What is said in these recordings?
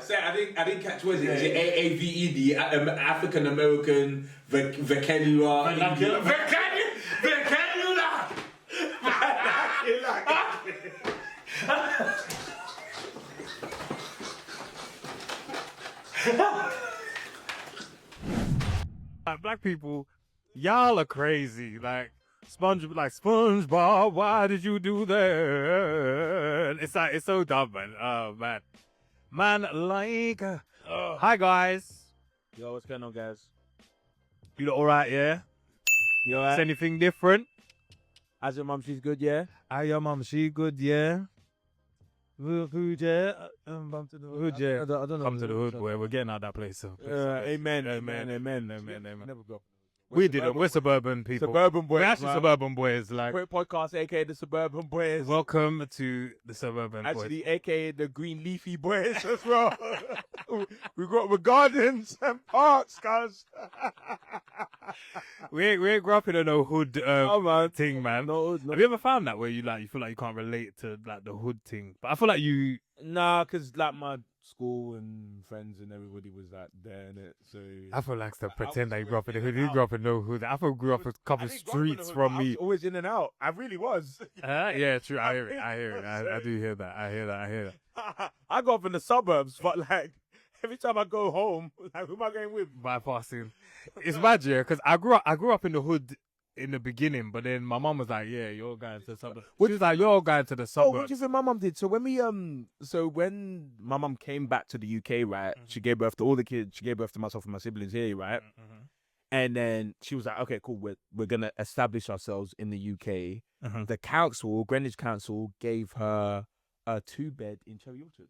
Say, I didn't catch what is it? Is it AAVE, the African American vernacular? Like, black people, y'all are crazy. Like SpongeBob, why did you do that? It's so dumb, man. Oh man, like, hi guys. Yo, what's going on, guys? You look alright, yeah? You Is alright? anything different? How's your mum? She's good, yeah? Hi, your mum, she good, yeah? Who, yeah? Bump to the hood, yeah? I don't know. Come to the hood, boy. We're getting out of that place. So. Amen. Never go. We didn't. We're suburban people. Suburban boys. We're actually man. suburban boys. Like, Great podcast, aka the Suburban Boys. welcome to the suburban boys. Actually, aka the Green Leafy Boys as well. We got gardens and parks, guys. We ain't grew up in no hood man. thing, man. No. Have you ever found that where you feel like you can't relate to like the hood thing? But I feel like you. Nah, cause like my school and friends and everybody was like there in it. So I feel like to pretend that you grew up in the hood. You grew up in no hood. I feel you grew up a couple streets from I me. was always in and out. I really was. Yeah, true. I hear it. I do hear that. I hear that. I grew up in the suburbs, but like every time I go home, like who am I going with? Bypassing. It's bad, yeah, because I grew up in the hood in the beginning, but then my mum was like, "Yeah, you're going to the suburbs." She was like, "You're going to the Oh, suburbs." what do you think my mum did? So when my mum came back to the UK, right, she gave birth to all the kids. She gave birth to myself and my siblings here, right? And then she was like, "Okay, cool. We're gonna establish ourselves in the UK." The council, Greenwich Council, gave her a 2-bed in Cherry Orchard.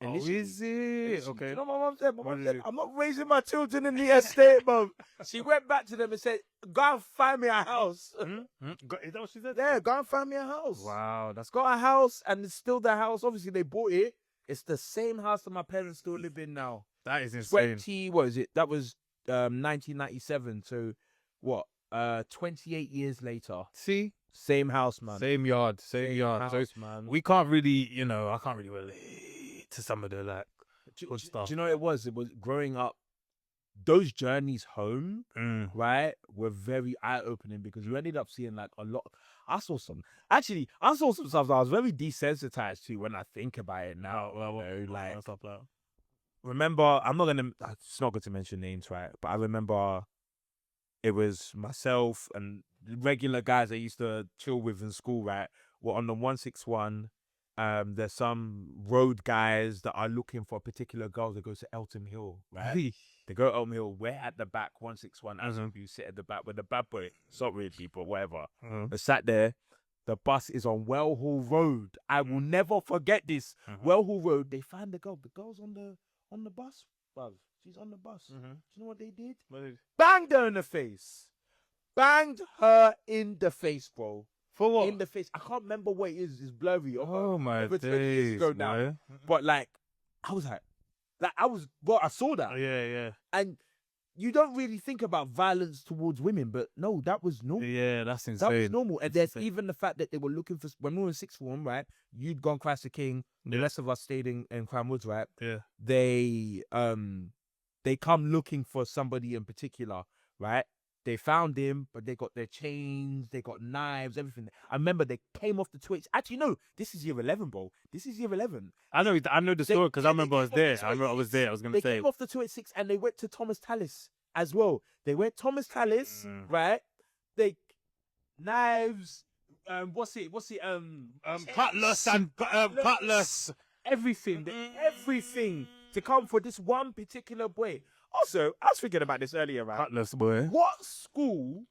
Oh, is it? Okay. You know what my mum said? My What mum is said, it? "I'm not raising my children in the estate, mum." She went back to them and said, "Go and find me a house." Is that what she said? Yeah, go and find me a house. Wow, that's Got a house, and it's still the house. Obviously, they bought it. It's the same house that my parents still live in now. that is insane. What is it? That was 1997. So, what? 28 years later. See, Same house, man. same yard. So house, man. we can't really, I can't really relate to some of the like good stuff. Do you know what it was? It was growing up. Those journeys home, right, were very eye-opening because we ended up seeing like a lot. I saw some stuff that I was very desensitized to when I think about it now. Remember, it's not good to mention names, right? But I remember it was myself and regular guys I used to chill with in school, right? Were on the 161. There's some road guys that are looking for a particular girl that goes to Eltham Hill, right? They go to Eltham Hill. We're at the back, 161. As you sit at the back with the bad boy. Sorry, people, whatever. They sat there. The bus is on Well Hall Road. I will never forget this. Well Hall Road. They found the girl. The girl's on the bus, bruv. She's on the bus. Do you know what they did? Banged her in the face. Banged her in the face, bro. For what? In the face. I can't remember what it is. It's blurry. Oh my over 20 years days, ago now. man. But like, I saw that. Yeah. And you don't really think about violence towards women, but no, that was normal. Yeah, that's insane. That was normal. And there's even the fact that they were looking for, when we were in sixth form, right? You'd gone Christ the King. The rest of us stayed in Crown Woods, right? Yeah. They come looking for somebody in particular, right? They found him, but they got their chains, they got knives, everything. I remember they came off the Twitch. Actually, no, this is year 11, bro. This is year 11. I know the story because I remember I was there. I remember I was there. I was going to say. They came off the 286 and they went to Thomas Tallis as well. They went Thomas Tallis, right? They knives, Cutlass and cutlass. everything to come for this one particular boy. Also, I was thinking about this earlier, right? Cutlass, boy. What school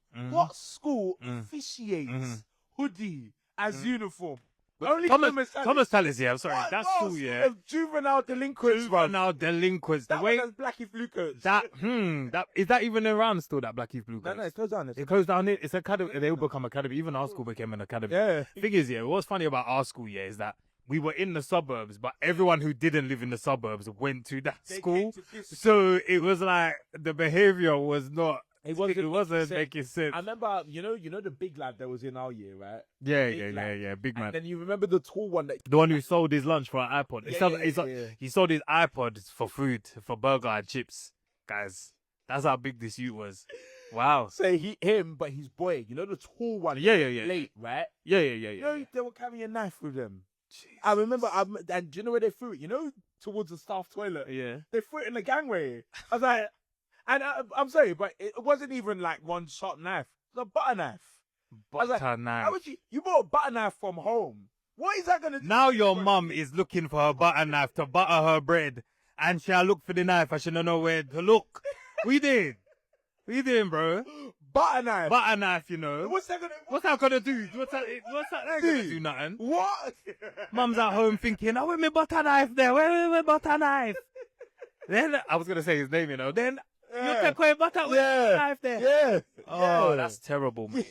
officiates hoodie as uniform? Only Thomas Tallis, yeah, I'm sorry. What That's else? cool, yeah. Juvenile delinquents, bro. Juvenile delinquents. That The way was Blackie Flucos. that is that even around still, that Black Keith Blue? No, it goes down. It goes down. It's academy. They all become academy. Even our school became an academy. Yeah. Thing is, yeah, what's funny about our school, yeah, is that we were in the suburbs, but everyone who didn't live in the suburbs went to that school. So it was like the behavior was not It It wasn't sense. making sense. I remember, you know the big lad that was in our year, right? Yeah, Big lad. yeah. Big man. And then you remember the tall one that. The one who sold his lunch for an iPod. Yeah. He sold his iPod for food, for burger and chips. Guys, that's how big this youth was. Wow. Say him, but his boy. You know the tall one. Yeah. Late, right? Yeah. You know they were carrying a knife with them. I remember. And do you know where they threw it? You know, towards the staff toilet. Yeah. They threw it in the gangway. I was like, and I'm sorry, but it wasn't even like one sharp knife. It was a butter knife. I was like, Butter knife. how would you bought a butter knife from home? What is that gonna do? Now your mum is looking for her butter knife to butter her bread, and she'll look for the knife and she don't know where to look. We did, bro. Butter knife. Butter knife, you know. What's that gonna do? What's that gonna do? Nothing. What? Mum's at home thinking, oh, where's my butter knife there? Where's my butter knife? Then I was gonna say his name, you know. Then you take away butter with the knife there. Yeah. Oh, that's terrible, man.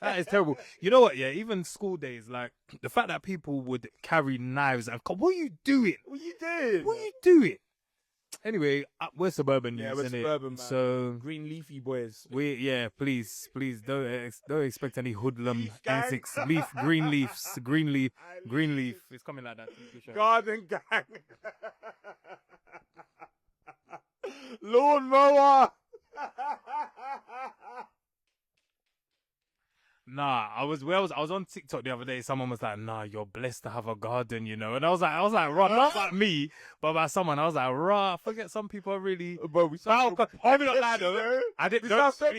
That is terrible. You know what? Yeah, even school days, like the fact that people would carry knives and what are you doing? What you did? What are you doing? Anyway, we're suburban news, we're innit? suburban, man. So Green leafy boys. please don't expect any hoodlum Leaf gang. antics. Green leaf. It's coming like that. Garden gang. Lawnmower. Nah, I was on TikTok the other day. Someone was like, "Nah, you're blessed to have a garden, you know." And I was like, "Rah, not like me, but by someone." I was like, "Rah, forget some people are really." But we sound I'm not lying, though. I didn't.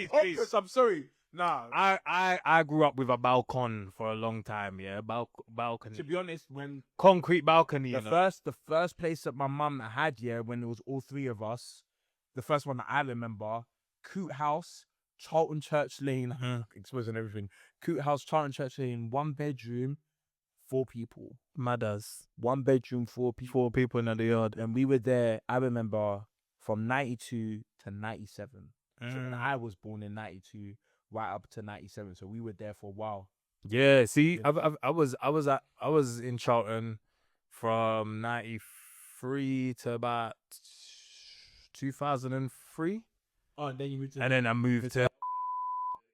Please. I'm sorry. Nah. I grew up with a balcony for a long time. Yeah, balcony. To be honest, when Concrete balcony. the first place that my mum had, when it was all three of us, the first one that I remember, Coot House, Charlton Church Lane, exposing everything. Coot House, Charlton Church Lane, 1 bedroom, 4 people. Matters. 1 bedroom, 4 people. 4 people in the yard. And we were there, I remember, from 92 to 97. So when I was born in 92, right up to 97. So we were there for a while. Yeah, see, I was in Charlton from 93 to about 2003. Oh, and then you moved to... And then I moved to...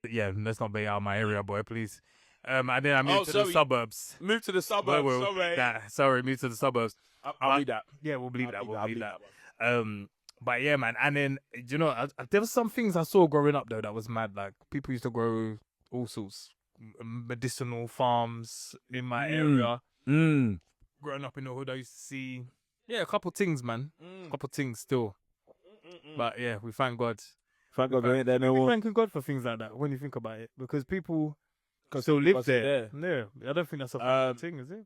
Yeah, let's not be out of my area, boy, please. And then I moved to the suburbs. Moved to the suburbs, moved to the suburbs. I'll read that. Yeah, we'll believe that. We'll believe that. But yeah, man. And then, you know, there was some things I saw growing up, though, that was mad. Like, people used to grow all sorts. Medicinal farms in my area. Growing up in the hood, I used to see... Yeah, a couple things, man. A couple things still. But yeah, we thank God. Thank God we ain't there no more. We thank God for things like that when you think about it. Because people still live there. Yeah, I don't think that's a thing, is it?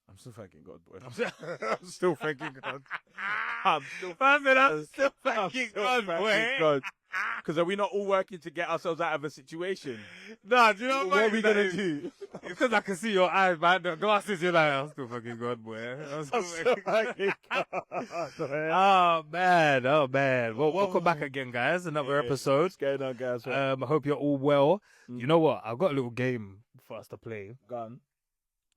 I'm still thanking God, boy. I'm still thanking God. I'm still thanking God, boy. Because are we not all working to get ourselves out of a situation? Nah, do you know what are we going to do? It's because I can see your eyes, man. The glasses, you're like, I'm still fucking God, boy. I'm still fucking God. Oh, man. Well, welcome back again, guys. Another episode. What's going on, guys? I hope you're all well. You know what? I've got a little game for us to play. Go on.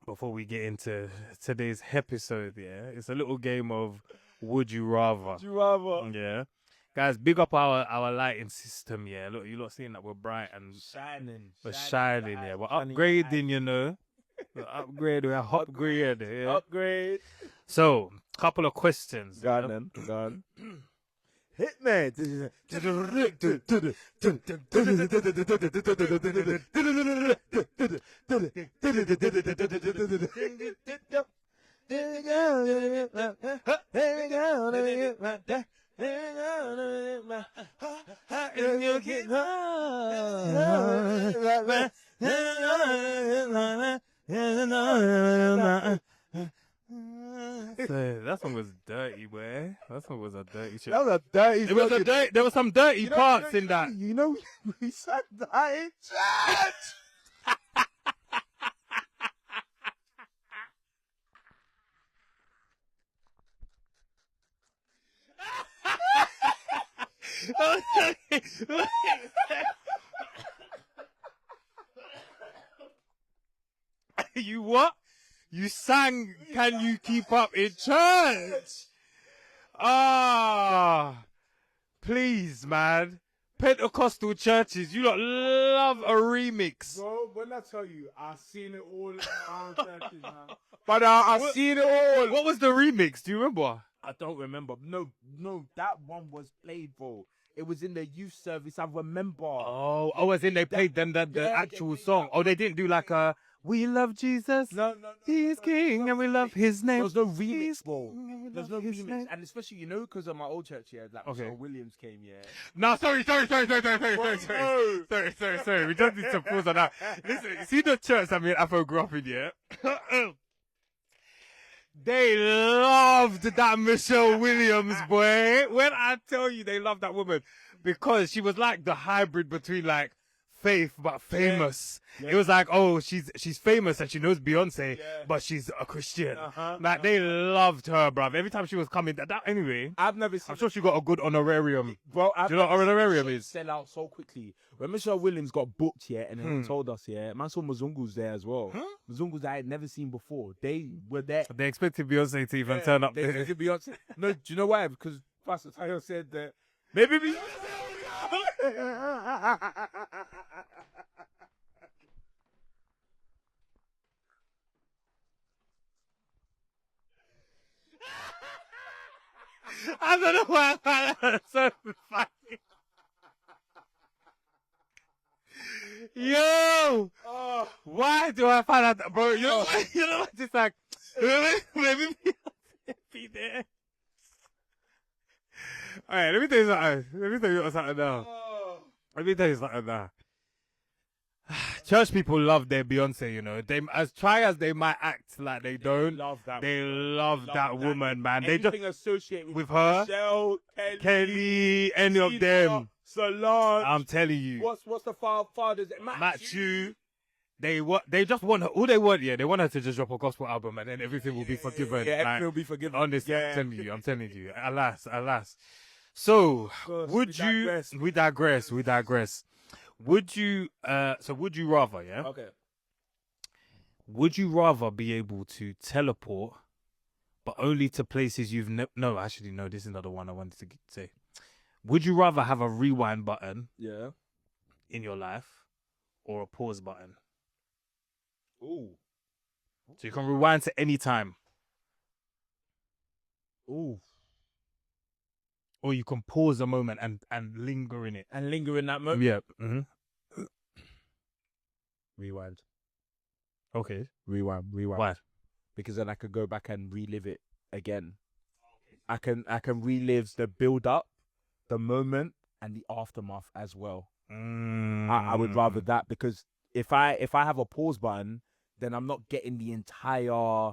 Before we get into today's episode, yeah? It's a little game of Would You Rather. Would you rather? Yeah. Guys, big up our lighting system, yeah. Look, you're not seeing that we're bright and we're shining, yeah. We're upgrading, you know. We're hot grade, yeah. Upgrade. So, couple of questions. Go on then. Go on. Hit me. That song was dirty, boy. That song was a dirty shit. That was a dirty. There was some dirty parts in that. You know, we said that in church. You what? You sang Can You Keep Up in Church? Ah, please, man. Pentecostal churches, you lot love a remix. Bro, when I tell you, I've seen it all around churches, man. But I've seen it all. What was the remix? Do you remember? I don't remember. No, that one was played, bro. It was in the youth service. I remember. Oh, as in they played them the actual song. Oh, they didn't do like a "We love Jesus." No. He is King and we love His name. There's no remix, bro. King, There's no remix, and especially because of my old church, like Okay. Michelle Williams came, No, sorry. We just need to pause on that. Listen, see the church that me and Afro grew up in, yeah? They loved that Michelle Williams, boy. When I tell you they loved that woman, because she was like the hybrid between like Faith but famous. Yeah. It was like, oh, she's famous and she knows Beyonce, but she's a Christian. Like they loved her, bruv. Every time she was coming, anyway. I've never seen. I'm sure she got a good honorarium. Bro, Do you know what honorarium is? Sell out so quickly. When Michelle Williams got booked, and then he told us, man saw Mzungu's there as well. Mzungu's I had never seen before. They were there. They expected Beyonce to even turn up. They expected Beyonce. No, do you know why? Because Pastor Tayo said that maybe Beyonce. I don't know why I find that so funny. Yo! Why do I find that, bro? You know what? It's like, maybe be there. Alright, let me tell you something now. Church people love their Beyonce, you know. They as they might act like they don't. They love that woman, man. They just associated with her, Michelle, Kelly, any of them. Solange. I'm telling you. What's the father's Matthew. They just want her. All they want, they want her to just drop a gospel album and then everything will be forgiven. Yeah, everything will be forgiven. Honestly, I'm telling you. Alas. So, would you? We digress. Would you? Would you rather? Yeah. Okay. Would you rather be able to teleport, but only to places you've no? Actually, no. This is not the one I wanted to say. Would you rather have a rewind button? Yeah. In your life, or a pause button? Ooh. So you can rewind to any time. Ooh. Or you can pause a moment and linger in it. And linger in that moment? Yeah. Rewind. Okay. Rewind. Why? Because then I could go back and relive it again. I can relive the build up, the moment, and the aftermath as well. I would rather that, because if I have a pause button, then I'm not getting the entire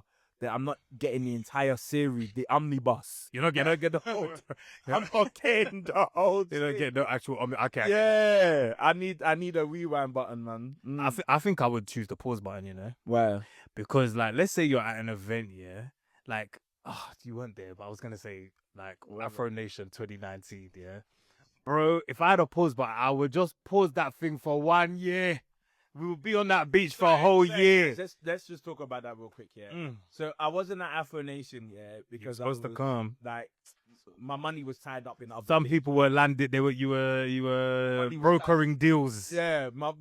series, the omnibus. You're not getting the whole. I'm not getting the whole. You don't get the actual. Okay. Yeah, I need a rewind button, man. I think I would choose the pause button. You know. Why? Because like, let's say you're at an event, like, you weren't there, but I was gonna say like Afro Nation 2019, bro. If I had a pause button, I would just pause that thing for 1 year. We would be on that beach for a whole year. Let's just talk about that real quick, So I wasn't at Afro Nation, because I was supposed to come. Like, my money was tied up in other Some things. people were landed. You were brokering deals. My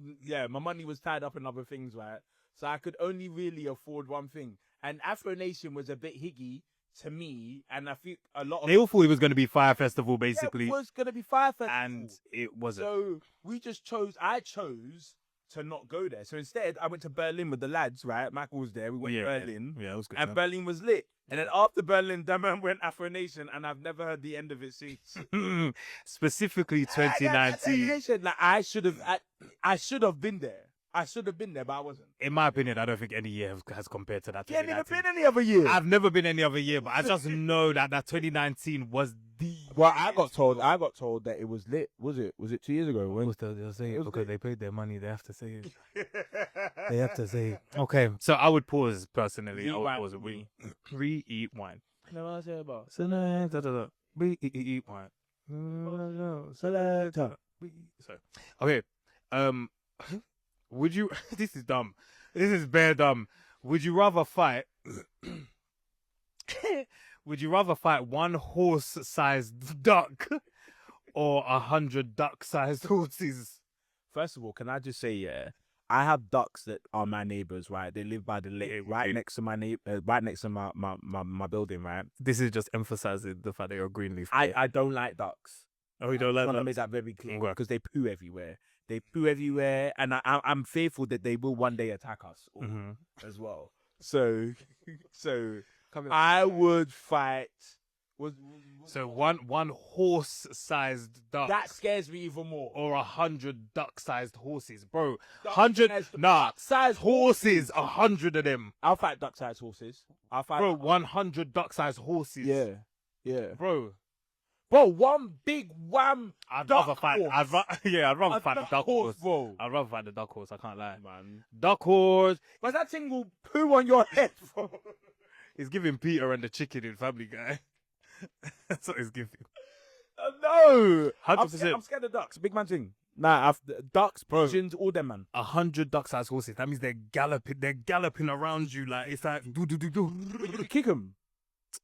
money was tied up in other things, right? So I could only really afford one thing. And Afro Nation was a bit higgy to me, and I think a lot of they all thought it was going to be Fire Festival, basically. it was going to be Fire Festival, and it wasn't. So I chose to not go there. So instead, I went to Berlin with the lads, right? Michael was there. We went to Berlin. Yeah, it was good. And Berlin was lit. And then after Berlin, that man went Afro Nation, and I've never heard the end of it since. Specifically 2019. Like, I should have been there. I should have been there, but I wasn't. In my opinion, I don't think any year has compared to that. You ain't never been any other year. I've never been any other year, but I just know that 2019 was the. Well, I got told that it was lit. Was it 2 years ago? When? They'll say it because they paid their money. They have to say it. They have to say it. Okay, so I would pause personally. I would pause it. Re-eat wine. Never I say about. Re-eat wine. So okay, would you? This is dumb. This is bare dumb. Would you rather fight? Would you rather fight one horse-sized duck or 100 duck-sized horses? First of all, can I just say, yeah, I have ducks that are my neighbors, right? They live by the lake, right next to right next to my building, right? This is just emphasizing the fact that you're a Greenleaf. I don't like ducks. Oh, you don't like I want to that? make that very clear Okay. because they poo everywhere. They poo everywhere, and I'm fearful that they will one day attack us all as well. So I would fight. So one horse-sized duck. That scares me even more. Or 100 duck-sized horses, bro. Duck-sized 100 horses, 100 of them, I'll fight duck-sized horses. I'll fight. bro. 100 duck-sized horses, Yeah. bro. One big wham. I'd duck rather fight. horse. I'd rather fight the duck horse. bro. I'd rather fight the duck horse. I can't lie, Man, duck horse. but that thing will poo on your head, bro. He's giving Peter and the chicken in Family Guy. That's what he's giving. No, 100%. I'm scared of ducks. Big man thing. Nah, ducks, pigeons, all them, man. 100 duck-sized horses. That means they're galloping. They're galloping around you like it's like do. You can kick them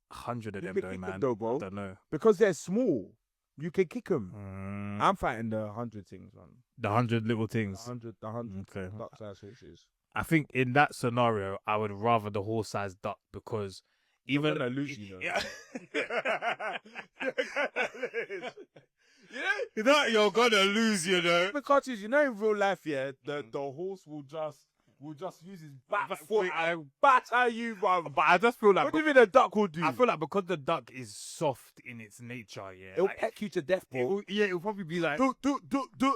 100 of them, can though, kick man. them though, bro. I don't know. because they're small. You can kick them. I'm fighting the 100 things, man. The 100 little things. The 100 Okay. duck-sized horses. I think in that scenario, I would rather the horse-sized duck because even You're gonna lose, you know. Yeah. You know you're gonna lose, you know. Because in real life, yeah, the horse will just use his back foot and batter you, bro. But I just feel like What do you think the duck will do? I feel like because the duck is soft in its nature, yeah, It'll like, peck you to death, bro. it'll probably be like.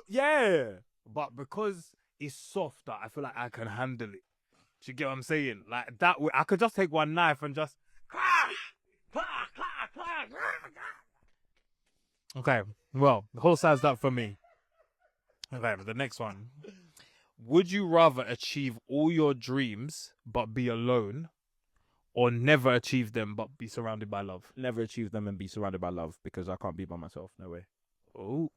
Yeah. But because it's soft, I feel like I can handle it. Do you get what I'm saying? Like that way, I could just take one knife and just. Okay, well, the whole side's up for me. Okay, the next one. Would you rather achieve all your dreams but be alone, or never achieve them but be surrounded by love? Never achieve them and be surrounded by love because I can't be by myself. No way. Oh,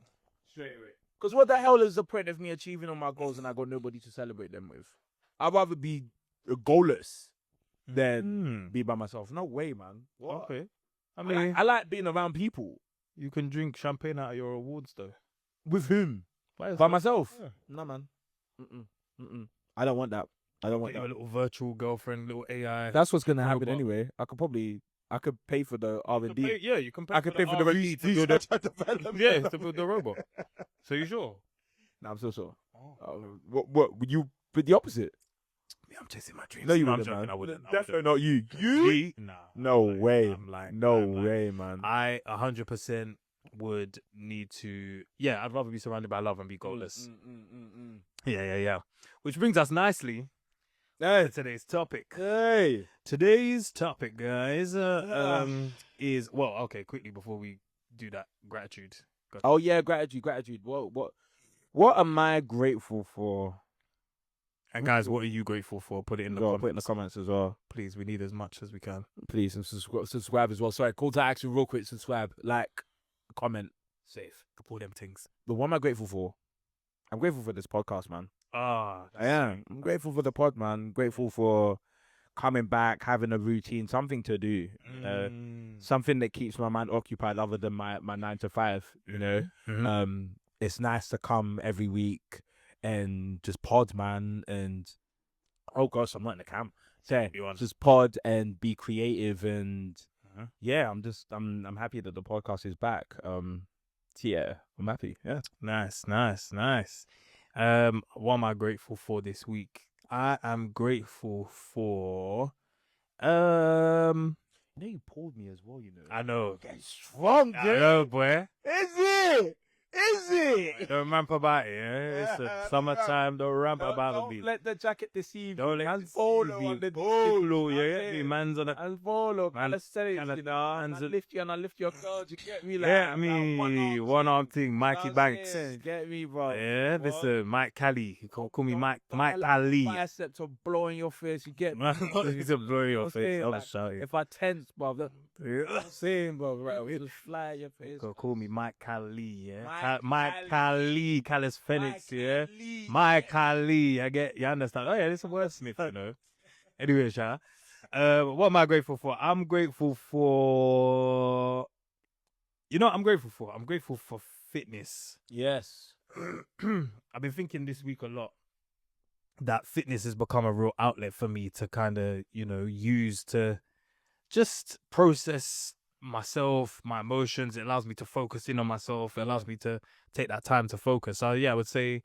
Straight away. Because what the hell is the point of me achieving all my goals and I got nobody to celebrate them with? I'd rather be goalless than be by myself. No way, man. What? okay. I I mean, like, I like being around people. you can drink champagne out of your awards though. With whom? By By myself? Yeah. No, man. I don't want that. I don't want Get you a that. little virtual girlfriend, little AI. That's what's gonna happen robot. anyway. I could pay for the R&D. Yeah, you can pay I could pay for the R&D to build development. yeah, to build the robot. So you sure? No, I'm so sure. Oh. What would you? But the opposite. Yeah, I'm chasing my dreams. No, you I'm wouldn't, joking, man. I wouldn't. Definitely not you. You? Nah. No I'm lying. way. I'm lying. No I'm lying. way, man. I 100% would need to. Yeah, I'd rather be surrounded by love and be goalless. Yeah. Which brings us nicely to today's topic. Hey. Today's topic, guys, is well. Okay, quickly before we do that, gratitude. Oh yeah, gratitude. What am I grateful for? And guys, what are you grateful for? Put it in the Well, comments. put in the comments as well. Please, we need as much as we can. Please, and subscribe as well. Sorry, call to action real quick. Subscribe, like, comment, save. All them things. But what am I grateful for? I'm grateful for this podcast, man. Ah, I am. I'm grateful for the pod, man. Grateful for coming back, having a routine, something to do. Something that keeps my mind occupied other than my 9 to 5, you know? It's nice to come every week and just pod, man, and oh gosh, I'm not in the cam. So just pod and be creative and yeah, I'm happy that the podcast is back. Yeah, I'm happy. Yeah. Nice. What am I grateful for this week? I am grateful for You know you pulled me as well, you know. I know. Getting strong, I know, boy. Is it? Is it? Don't ramp about it, yeah? It's the summertime, don't ramp about the Don't beat. let the jacket deceive Don't let and it follow deceive on the Polo, I yeah? say The it. man's on a... And follow, Man, let's say it, kinda you know, and hands I up. lift you and I lift your girls, you get me like Yeah, I that mean, one-arm thing, Mikey Banks. Get me, bro. Yeah, this What? Mike Callie. You can call me Mike Like Callie. biceps are blowing your face, you get me. He's a blow your I'm face. saying, I'll like, shout you. If I tense, bro, Yeah. I'm saying, bro, right, we just fly at your face. Call me Mike Callie, yeah? Mike Mike Callie, Calisthenics, yeah? Lee. Mike Callie, you understand? Oh yeah, this is a wordsmith, you know. Anyway, Sha, what am I grateful for? I'm grateful for, I'm grateful for fitness. Yes. I've been thinking this week a lot that fitness has become a real outlet for me to kind of, use to just process myself, my emotions. It allows me to focus in on myself. It allows me to take that time to focus. So yeah, I would say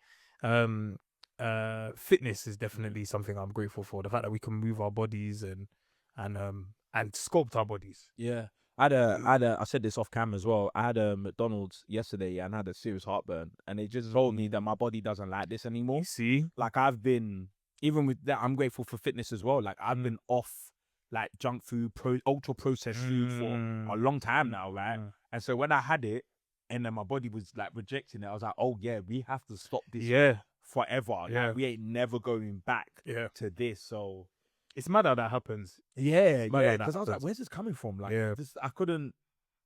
fitness is definitely something I'm grateful for. The fact that we can move our bodies and sculpt our bodies. Yeah. I said this off camera as well. I had a McDonald's yesterday and had a serious heartburn, and it just told me that my body doesn't like this anymore. You see? Like I've been, even with that, I'm grateful for fitness as well. Like I've been off like junk food, ultra processed food for a long time now, right? And so when I had it, and then my body was like rejecting it, I was like, oh yeah, we have to stop this forever. Yeah. Like, we ain't never going back to this. So it's mad how that happens. yeah, because I was like, where's this coming from? Like, Yeah. I couldn't,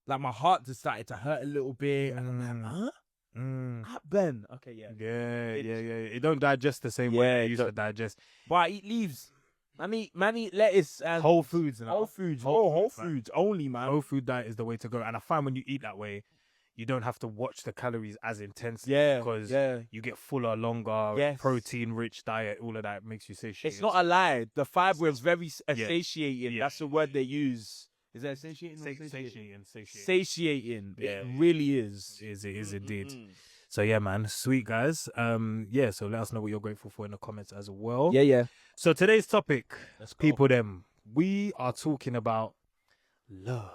like, my heart just started to hurt a little bit, and I'm like, huh? Ben, okay, yeah. It don't digest the same way it used to digest. But I eat leaves. Man, eat lettuce and Whole foods and whole foods. Whole foods only, man. Whole food diet is the way to go. And I find when you eat that way, you don't have to watch the calories as intensely. Because you get fuller, longer, protein-rich diet. All of that makes you satiated. It's not a lie. The fiber is very satiating. That's the word they use. Is that satiating? Satiating. Yeah. It really is. It is indeed. So yeah, man, sweet guys. So let us know what you're grateful for in the comments as well. Yeah. So today's topic, Let's go. people them, we are talking about love.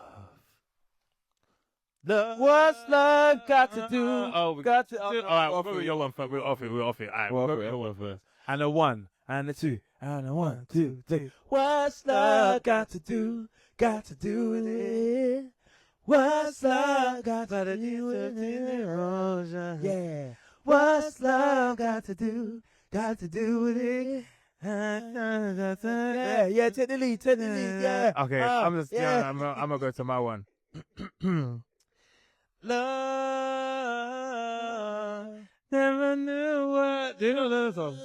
What's love got to do? All right, we're off it. All right, we're off it. And a one, and a two, and a 1, 2, 3. What's love got to do? Got to do with it. What's love got to do with it? Yeah. What's love got to do? Got to do with it. Yeah, take the lead, yeah. Okay, I'm gonna go to my one. Love never knew what. Do you know that song?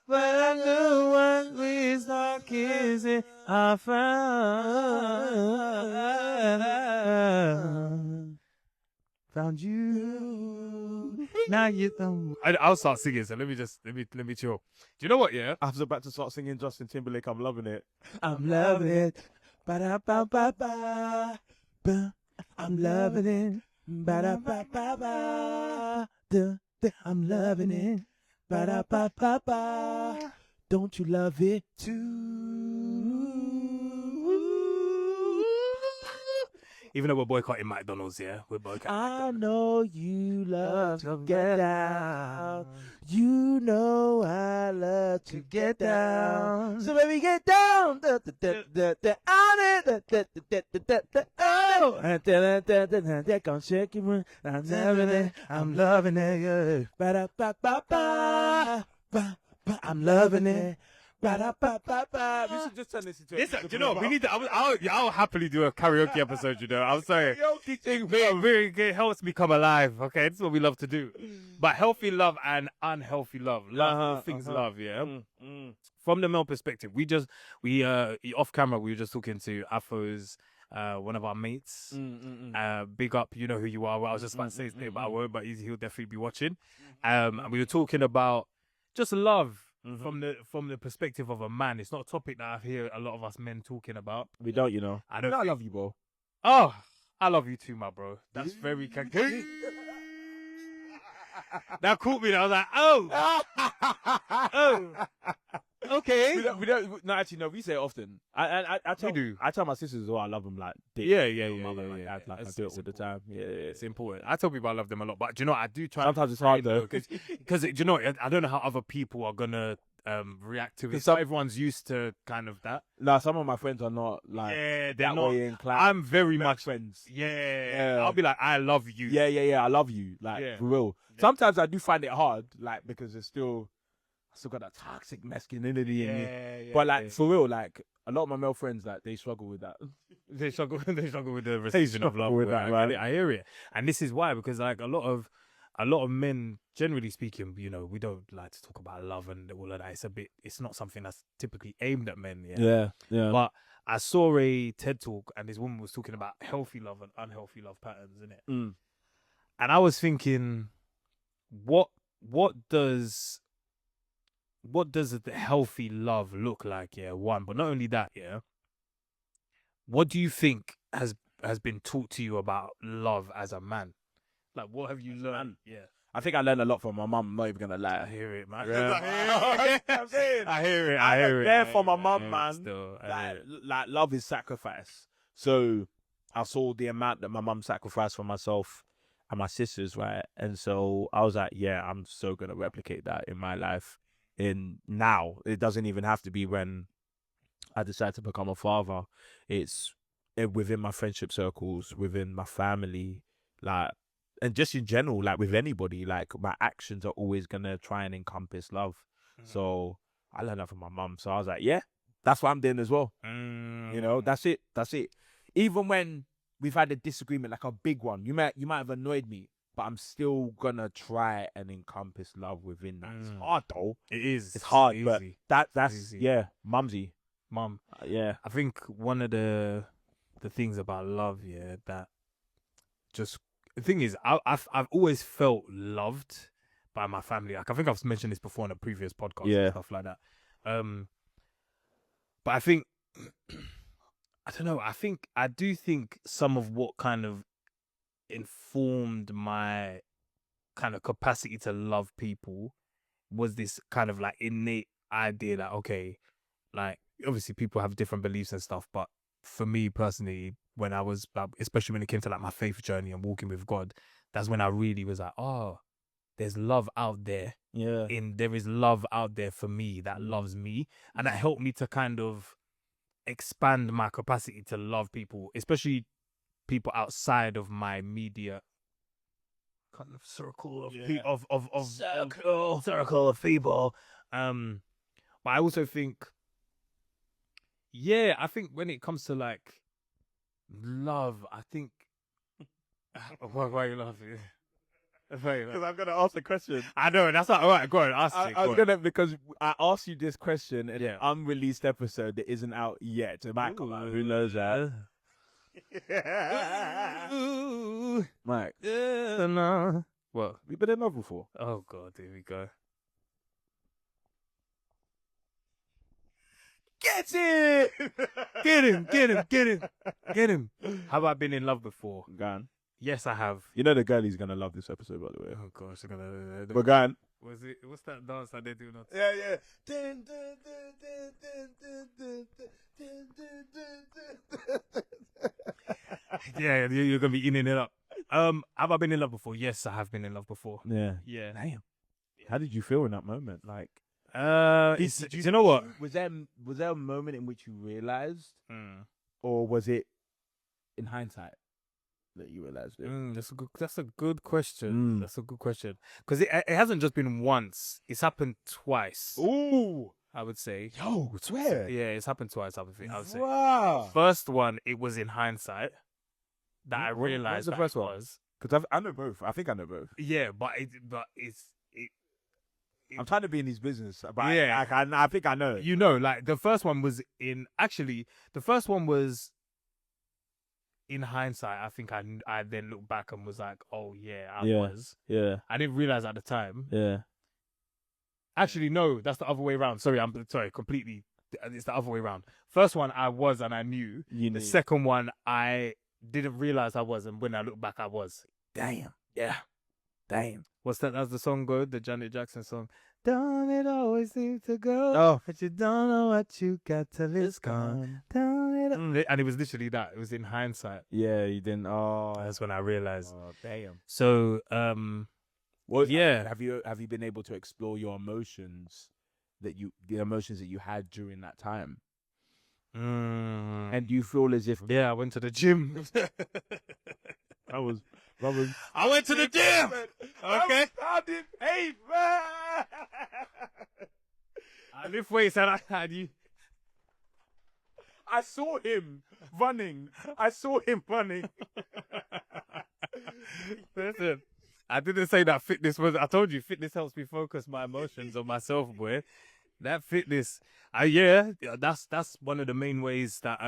But I knew what we start kissing. I found you. Now you don't. I'll start singing. So let me chill. Do you know what? Yeah, I was about to start singing Justin Timberlake. I'm loving it. I'm loving it. Ba-da-ba-ba-ba. I'm loving it. Ba-da-ba-ba-ba. I'm loving it. Ba-da-ba-ba-ba. Don't you love it too? even though we're boycotting McDonald's, we're boycotting. I know you love to get out. You know I love to get down. So baby, get down. On it. Oh, and come shake it. I'm loving it. I'm loving it. I'm loving it. We should just turn this into do you know, we need to, I'll happily do a karaoke episode, you know. I'm sorry. It helps me come alive, okay? This is what we love to do. But healthy love and unhealthy love. Love things love, yeah? From the male perspective, we off camera, we were just talking to Afo's, one of our mates. Big up, you know who you are. Well, I was just about to say his name, but I won't, but he'll definitely be watching. And we were talking about just love. From the perspective of a man. It's not a topic that I hear a lot of us men talking about. We don't, you know. I love you, bro. Oh, I love you too, my bro. That's very that caught me. I was like, oh, okay. We don't. No, actually, no. We say it often. I tell my sisters as well. I love them like dick. Yeah. I do it all the time. Yeah, it's important. I tell people I love them a lot, but do you know, I do try. Sometimes it's hard though, because do you know, I don't know how other people are gonna react to it. Everyone's used to kind of that. No, some of my friends are not like they're that not. way inclined. I'm very much friends. Yeah. I'll be like, I love you. Yeah. I love you. Like for real. Sometimes I do find it hard, like because I still got that toxic masculinity in me. But like for real, like a lot of my male friends, like they struggle with that. They struggle with the receiving of love. With that, right? I hear it, and this is why, because like a lot of men, generally speaking, you know, we don't like to talk about love and all of that. It's not something that's typically aimed at men. Yeah. But I saw a TED talk, and this woman was talking about healthy love and unhealthy love patterns, innit? And I was thinking, what does the healthy love look like? Yeah, one, but not only that. Yeah, what do you think has been taught to you about love as a man? Like, what have you learned? Yeah. I think I learned a lot from my mum. I'm not even gonna lie. I hear it, man. Yeah. I'm saying. I hear it. I hear it. There for my I mum, hear it man. still. I Like, hear it. like love is sacrifice. So I saw the amount that my mum sacrificed for myself and my sisters, right? And so I was like, yeah, I'm so gonna replicate that in my life. In now, it doesn't even have to be when I decide to become a father. It's within my friendship circles, within my family, like, and just in general, like with anybody, like my actions are always gonna try and encompass love. So I learned that from my mum. So I was like, yeah, that's what I'm doing as well. You know, that's it. That's it. Even when we've had a disagreement, like a big one, you might have annoyed me, but I'm still gonna try and encompass love within that. It's hard though. It is. It's hard, easy. but that's easy. yeah, mumsy. Mum. Yeah. I think one of the things about love, yeah, that just the thing is, I've always felt loved by my family. Like I think I've mentioned this before on a previous podcast Yeah. and stuff like that. But I think I don't know. I do think some of what kind of informed my kind of capacity to love people was this kind of like innate idea that okay, like obviously people have different beliefs and stuff, but for me personally, when I was like, especially when it came to like my faith journey and walking with God, that's when I really was like, oh, there's love out there. Yeah. There is love out there for me that loves me, and that helped me to kind of expand my capacity to love people, especially people outside of my immediate kind of circle of circle of people. But I also think, yeah, I think when it comes to like love, I think why are you laughing? Because I'm gonna ask the question. I know that's not all right. Go on, ask it. I was gonna, because I asked you this question in Yeah. an unreleased episode that isn't out yet. It might come out. Who knows that? Mike, What? we been in love before. Oh God, here we go. Get it! Get him! Get him! Get him! Get him! Have I been in love before? Gan. Yes, I have. You know the girlie's gonna love this episode, by the way. Oh gosh, I'm gonna. But Gan. What's that dance that they do? Not. Yeah. Yeah, you're gonna be eating it up. Have I been in love before? Yes, I have been in love before. Yeah. Yeah. Damn. How did you feel in that moment? Like, You know what? was there a moment in which you realized, or was it in hindsight that you realized it? That's a good question. That's a good question. Because it hasn't just been once. It's happened twice. Ooh, I would say. yo, swear. Yeah, it's happened twice. I would say. Wow. First one, it was in hindsight that I What was realized the that first it one? was. Because I know both. I think I know both. Yeah, but it's. I'm trying to be in his business, but Yeah. I think I know. You know, like the first one was in hindsight. I think I then looked back and was like, oh yeah, I was. Yeah. I didn't realize at the time. Yeah. Actually, no, that's the other way around. Sorry, completely. It's the other way around. First one, I was and I knew. The second one, I didn't realize I was, and when I look back, I was. Damn. Yeah. Damn. What's that? That's the song go, the Janet Jackson song. Don't it always seem to go? Oh. But you don't know what you got till it's gone. Don't it? And it was literally that. It was in hindsight. Yeah, you didn't. Oh, That's when I realized. oh, damn. So, Well, yeah. Have you been able to explore the emotions that you had during that time? And do you feel as if Yeah, I went to the gym. I was I went to the gym. Okay. I lift weights and I had you. I saw him running. Listen, I didn't say that fitness was. I told you, fitness helps me focus my emotions on myself, boy. That fitness, that's one of the main ways that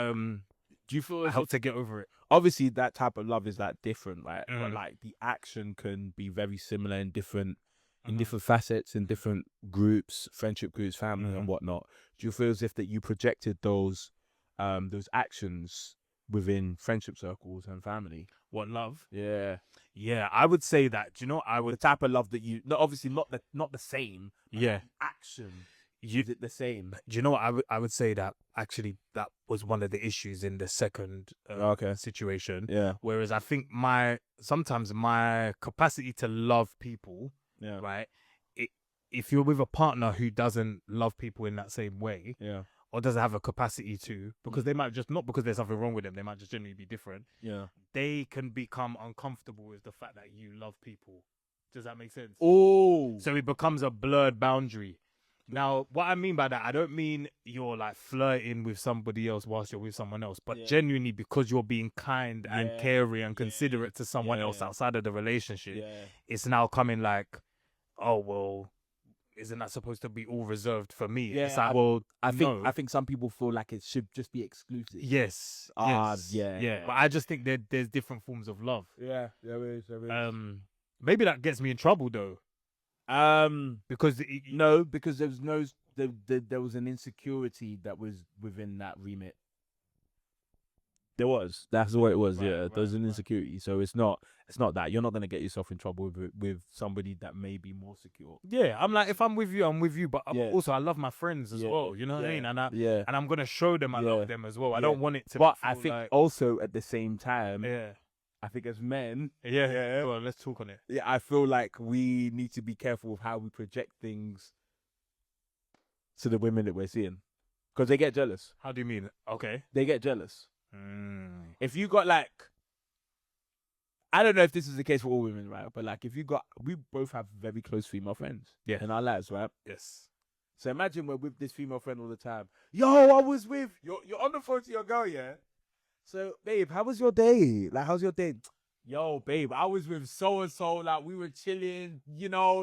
Do you feel help to get over it. obviously that type of love is like different, right? But Mm. like the action can be very similar in different Mhm. facets, in different groups, friendship groups, family Mhm. and whatnot. Do you feel as if that you projected those actions within friendship circles and family? What love? Yeah. Yeah, I would say that. Do you know? I The would. type of love that you, no, obviously not the same. But Yeah. the action. You, Is it the same? do you know what I would say that actually that was one of the issues in the second Okay. situation. Yeah. Whereas I think sometimes my capacity to love people, Yeah. right? If you're with a partner who doesn't love people in that same way, Yeah. or doesn't have a capacity to, because they might just, not because there's something wrong with them, they might just generally be different. Yeah. They can become uncomfortable with the fact that you love people. Does that make sense? Oh. So it becomes a blurred boundary. Now, what I mean by that, I don't mean you're like flirting with somebody else whilst you're with someone else, but genuinely because you're being kind and caring and considerate to someone else outside of the relationship, it's now coming like, oh, well, isn't that supposed to be all reserved for me? Yeah, It's like, well, I no. think some people feel like it should just be exclusive. Yes. Yeah. But I just think that there's different forms of love. Yeah, there is. Maybe that gets me in trouble though, because No, because there was there was an insecurity that was within that remit. There was. That's what it was. There was an insecurity. So it's not that you're not gonna get yourself in trouble with somebody that may be more secure. yeah, I'm like, if I'm with you, I'm with you. But also, I love my friends as Yeah. well. You know what I mean? And Yeah. and I'm gonna show them I love them as well. I don't want it to. But feel I think like, also at the same time, yeah, I think as men, Well, let's talk on it. yeah, I feel like we need to be careful with how we project things to the women that we're seeing, because they get jealous. How do you mean? Okay. They get jealous. Mm. If you got like, I don't know if this is the case for all women, right? But like, if you got, we both have very close female friends, in our lives, right? Yes. So imagine we're with this female friend all the time. Yo, I was with you're on the phone to your girl, yeah. So, babe, how was your day? Like, how's your day? Yo, babe, I was with so and so. Like, we were chilling. You know,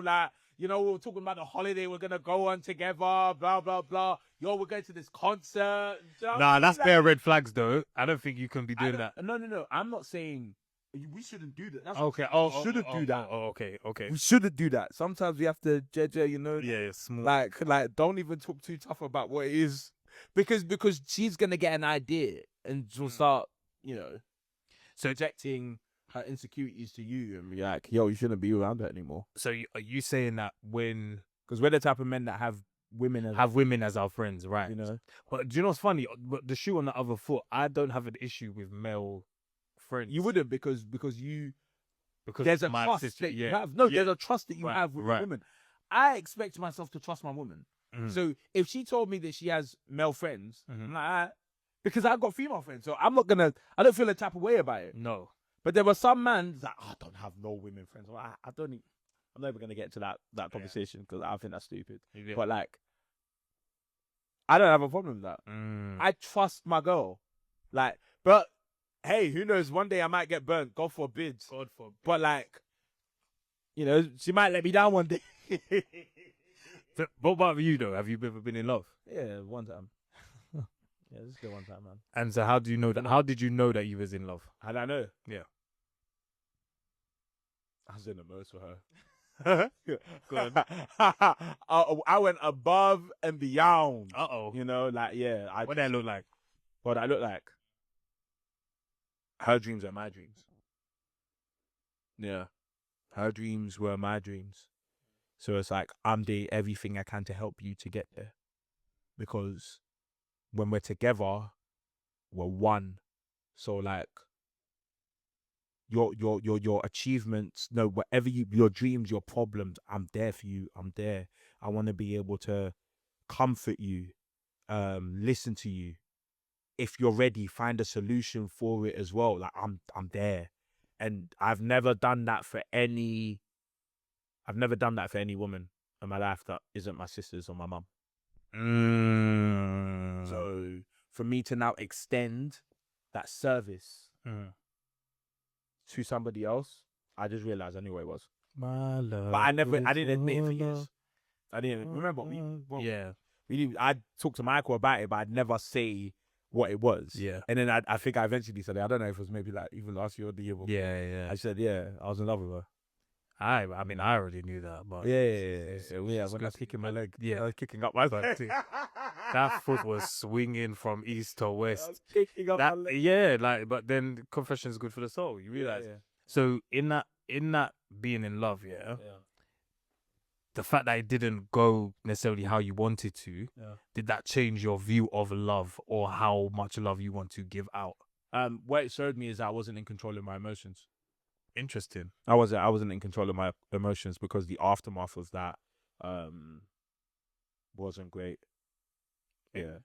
we were talking about the holiday we're gonna go on together. Blah blah blah. Yo, we're going to this concert. You know? Nah, that's Like, bare red flags though. I don't think you can be doing that. No. I'm not saying we shouldn't do that. That's Okay. we shouldn't do that. Okay. We shouldn't do that. Sometimes we have to judge her, you know. Yeah, small. Like, don't even talk too tough about what it is, because she's gonna get an idea and she'll start, you know, projecting her insecurities to you and be like, yo, you shouldn't be around her anymore. So are you saying that when Because we're the type of men that have women as our friends, right? you know. But do you know what's funny? But the shoe on the other foot, I don't have an issue with male friends. You wouldn't, because there's a my trust sister- that you yeah. have. No, Yeah. there's a trust that you Right, have with right. women. I expect myself to trust my woman. So if she told me that she has male friends, I'm like, "Alright," because I've got female friends, so I don't feel a type of way about it. No. But there were some men that I don't have no women friends. I'm never gonna get to that conversation because I think that's stupid. Yeah. But like, I don't have a problem with that. I trust my girl. Like, but hey, who knows? One day I might get burnt. God forbid. God forbid. But like, you know, she might let me down one day. So, what about you though? Have you ever been in love? Yeah, one time. Yeah, this is the one time, man. And so how do you know that? How did you know that you was in love? How did I know? Yeah. I was in the most for her. Good. I went above and beyond. Uh-oh. You know, like, yeah. What did that look like? What I look like? Her dreams are my dreams. Yeah. Her dreams were my dreams. So it's like, I'm doing everything I can to help you to get there. Because when we're together, we're one. So like, your achievements, no, whatever your dreams, your problems, I'm there for you. I'm there. I want to be able to comfort you, listen to you. If you're ready, find a solution for it as well. Like, I'm there. And I've never done that for any woman in my life that isn't my sisters or my mum. So for me to now extend that service to somebody else, I just realized I knew what it was. My love. But I didn't admit it for years. I didn't remember. I talked to Michael about it, but I'd never say what it was. Yeah. And then I think I eventually said it. I don't know if it was maybe like even last year or the year before. Yeah. I said, yeah, I was in love with her. I mean, I already knew that, but Yeah. When I good was to- kicking my leg. yeah. I was kicking up my leg. that foot was swinging from east to I west. was kicking up That my leg. yeah, like, but then confession is good for the soul. You realize. Yeah. So in that being in love, yeah, the fact that it didn't go necessarily how you wanted to, did that change your view of love or how much love you want to give out? What it showed me is that I wasn't in control of my emotions. Interesting. I wasn't in control of my emotions because the aftermath of that wasn't great. Yeah.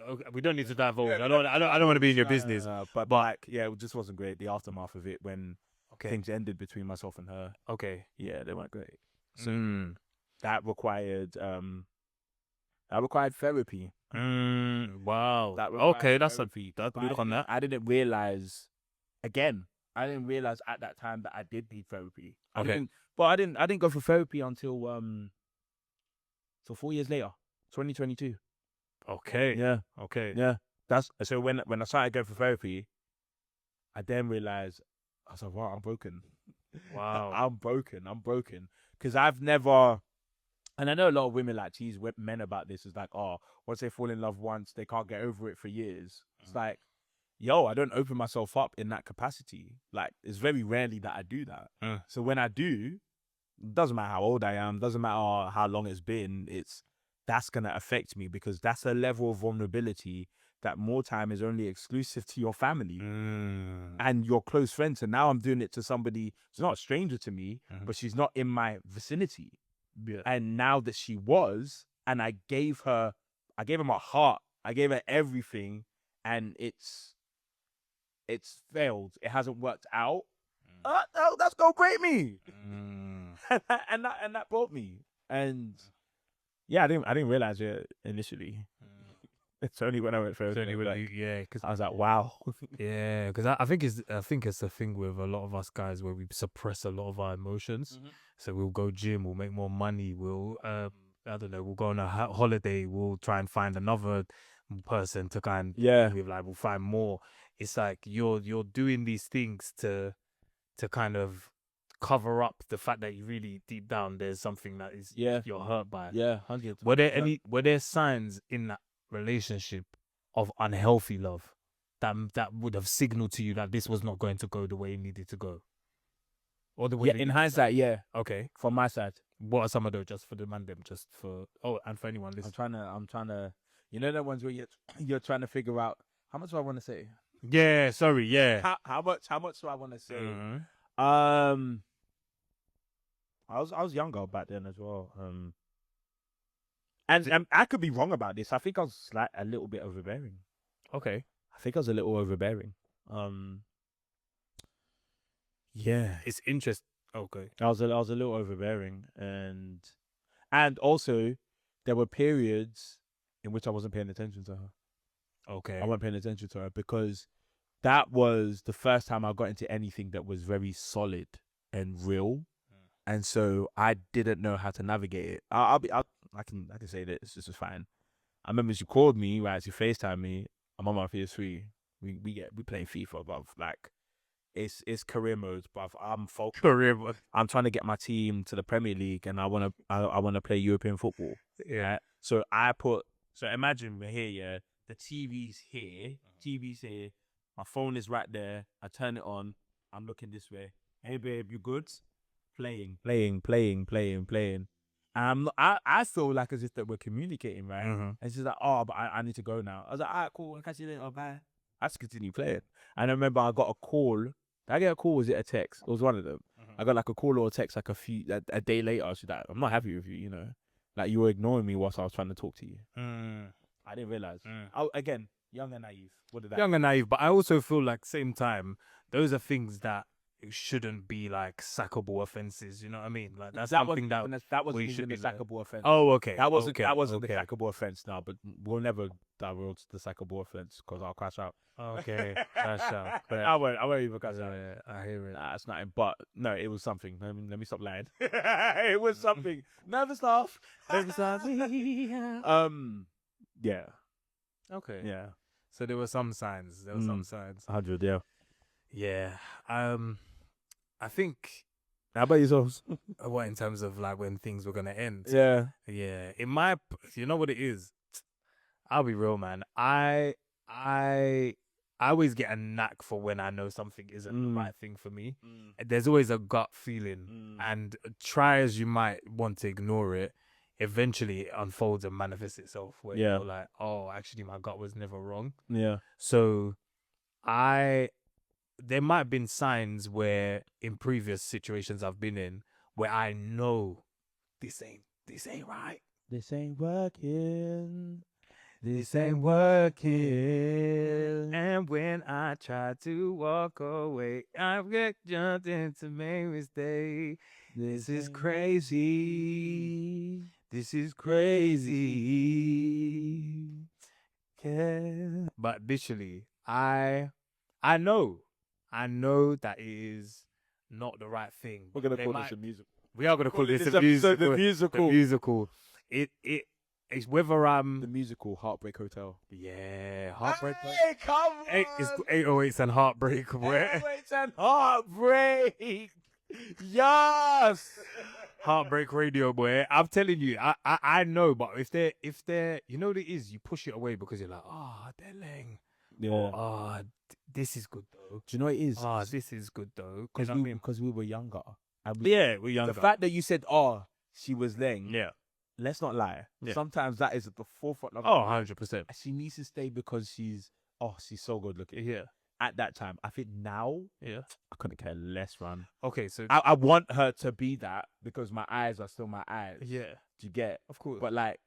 Okay, we don't need to divulge. I don't want to be in your business. But like, yeah, it just wasn't great. The aftermath of it when Okay. things ended between myself and her. Okay. Yeah, they weren't great. So That required therapy. wow. That required Okay, that's therapy. that's But look on that. I didn't realize I didn't realize at that time that I did need therapy. I Okay. didn't go for therapy until 4 years later, 2022. Okay. Yeah. Okay. Yeah. That's so when I started going for therapy, I then realized I was like, wow, I'm broken. Wow. I'm broken. Because I've never, and I know a lot of women like tease men about this. It's like, oh, once they fall in love once, they can't get over it for years. It's like, yo, I don't open myself up in that capacity. Like, it's very rarely that I do that. So when I do, doesn't matter how old I am, doesn't matter how long it's been, that's gonna affect me because that's a level of vulnerability that more time is only exclusive to your family and your close friends. And now I'm doing it to somebody who's not a stranger to me, but she's not in my vicinity. Yeah. And now that she was, and I gave her my heart, I gave her everything, and it's failed. It hasn't worked out. Oh, that's gonna break me. and that broke me. And yeah, I didn't realize it initially. It's only when I went first. Yeah, because I was like, wow. yeah, because I think it's the thing with a lot of us guys where we suppress a lot of our emotions. So we'll go gym, we'll make more money, we'll I don't know, we'll go on a holiday, we'll try and find another person to kind of with, like we'll find more. It's like you're doing these things to kind of cover up the fact that you really deep down there's something that is you're hurt by. Yeah, 100%. Were there signs in that relationship of unhealthy love that would have signaled to you that this was not going to go the way it needed to go? Or the way in hindsight, yeah. Okay. From my side. What are some of those, just for the man them, just for and for anyone listening? I'm trying to you know the ones where you're trying to figure out how much do I want to say? Yeah, sorry, yeah. How much do I want to say? I was younger back then as well. And I could be wrong about this. I think I was like a little bit overbearing. Okay. I think I was a little overbearing. Yeah, It's interesting. Okay. I was a little overbearing, and also there were periods in which I wasn't paying attention to her. Okay. I wasn't paying attention to her because that was the first time I got into anything that was very solid and real, and so I didn't know how to navigate it. I can say this is fine. I remember she called me, right? She FaceTimed me. I'm on my PS3. We playing FIFA, bruv. Like it's career mode, bruv. I'm focused. Career mode. I'm trying to get my team to the Premier League, and I wanna play European football. Yeah. So imagine we're here, yeah. The TV's here. TV's here. My phone is right there. I turn it on. I'm looking this way. Hey babe, you good? Playing. And I feel like as if that we're communicating, right? And she's like, oh, but I need to go now. I was like, all right, cool. I'll catch you later. Bye. I just continue playing. And I remember I got a call. Did I get a call? Was it a text? It was one of them. I got like a call or a text like a day later. She's like, I'm not happy with you, you know. Like you were ignoring me whilst I was trying to talk to you. I didn't realize. Again, young and naive. What did that? Young and naive, but I also feel like same time, those are things that shouldn't be like sackable offenses. You know what I mean? Like that's something that wasn't we even a should sackable offense. Oh, okay. That wasn't okay. the sackable offense now, but we'll never divulge the sackable offense because I'll crash out. Okay, crash out. I won't even crash out. Yeah, I hear it. Nah, it's nothing. But no, it was something. Let me stop lying. It was something. Never laugh. Never stop. Yeah. Okay. Yeah. So there were some signs. There were some signs. 100, yeah. Yeah. I think How about yourselves? what in terms of like when things were gonna end. Yeah. Yeah. You know what it is? I'll be real, man. I always get a knack for when I know something isn't the right thing for me. There's always a gut feeling, and try as you might want to ignore it, eventually it unfolds and manifests itself. Where you're like, oh, actually, my gut was never wrong. Yeah. So, there might have been signs where in previous situations I've been in where I know this ain't right. This ain't working. This ain't working. And when I try to walk away, I get jumped into make mistake. This is crazy. This is crazy. Yeah. But literally, I know that it is not the right thing. We're gonna call this a musical. We are gonna call this a episode musical. the musical. It's whether The musical Heartbreak Hotel. Yeah, Heartbreak. Hey, come on! It's 808s and Heartbreak. Where 808s and Heartbreak. Yes. Heartbreak Radio, boy. I'm telling you, I know, but if they're, you know what it is, you push it away because you're like, they're lame. Yeah. Or, this is good though. Do you know what it is? This is good though. Because we were younger. And We're younger. The fact that you said, she was lame. Yeah. Let's not lie. Yeah. Sometimes that is at the forefront of 100%. She needs to stay because she's so good looking. Yeah. At that time. I think now, Yeah. I couldn't care less, man. Okay, so I want her to be that because my eyes are still my eyes. yeah, Do you get? of course. But like,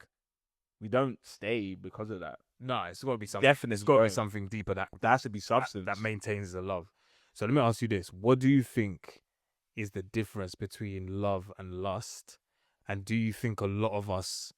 we don't stay because of that. No, it's got to be something. Definitely. It's got to be something deeper that There has to be substance. that maintains the love. So let me ask you this: what do you think is the difference between love and lust? And do you think a lot of us,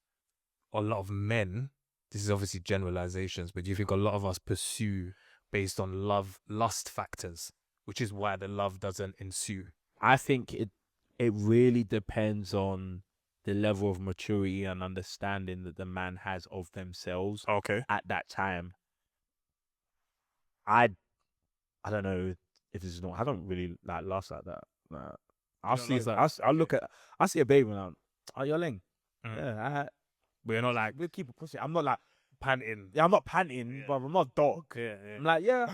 or a lot of men, this is obviously generalizations, but do you think a lot of us pursue based on lust factors, which is why the love doesn't ensue? I think it really depends on the level of maturity and understanding that the man has of themselves Okay. at that time. I don't know if this is not. I don't really like lust like that. I'll see. I'll look at. I see a baby and I'm, you're ling. Yeah. We're not like We'll keep it pushing. I'm not like panting. Yeah, I'm not panting, but I'm not dog. Yeah. I'm like, yeah.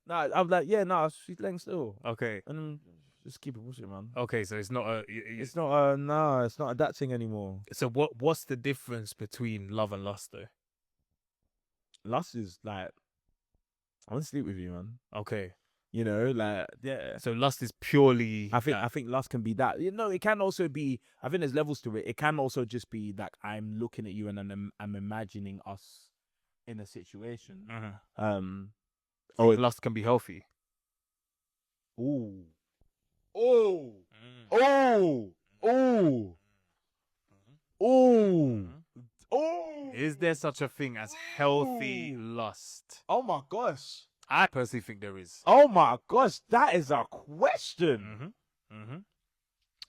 No, I'm like, yeah, no, she's laying still. Okay. And just keep it pushing, man. Okay, so it's not a. It's not it's not that thing anymore. So what's the difference between love and lust, though? Lust is like, I want to sleep with you, man. Okay. You know, like, yeah. So lust is purely. I think lust can be that. You know, it can also be. I think there's levels to it. It can also just be like I'm looking at you and I'm imagining us in a situation. Lust can be healthy. Ooh. Is there such a thing as healthy lust? Oh my gosh. I personally think there is. Oh my gosh, that is a question.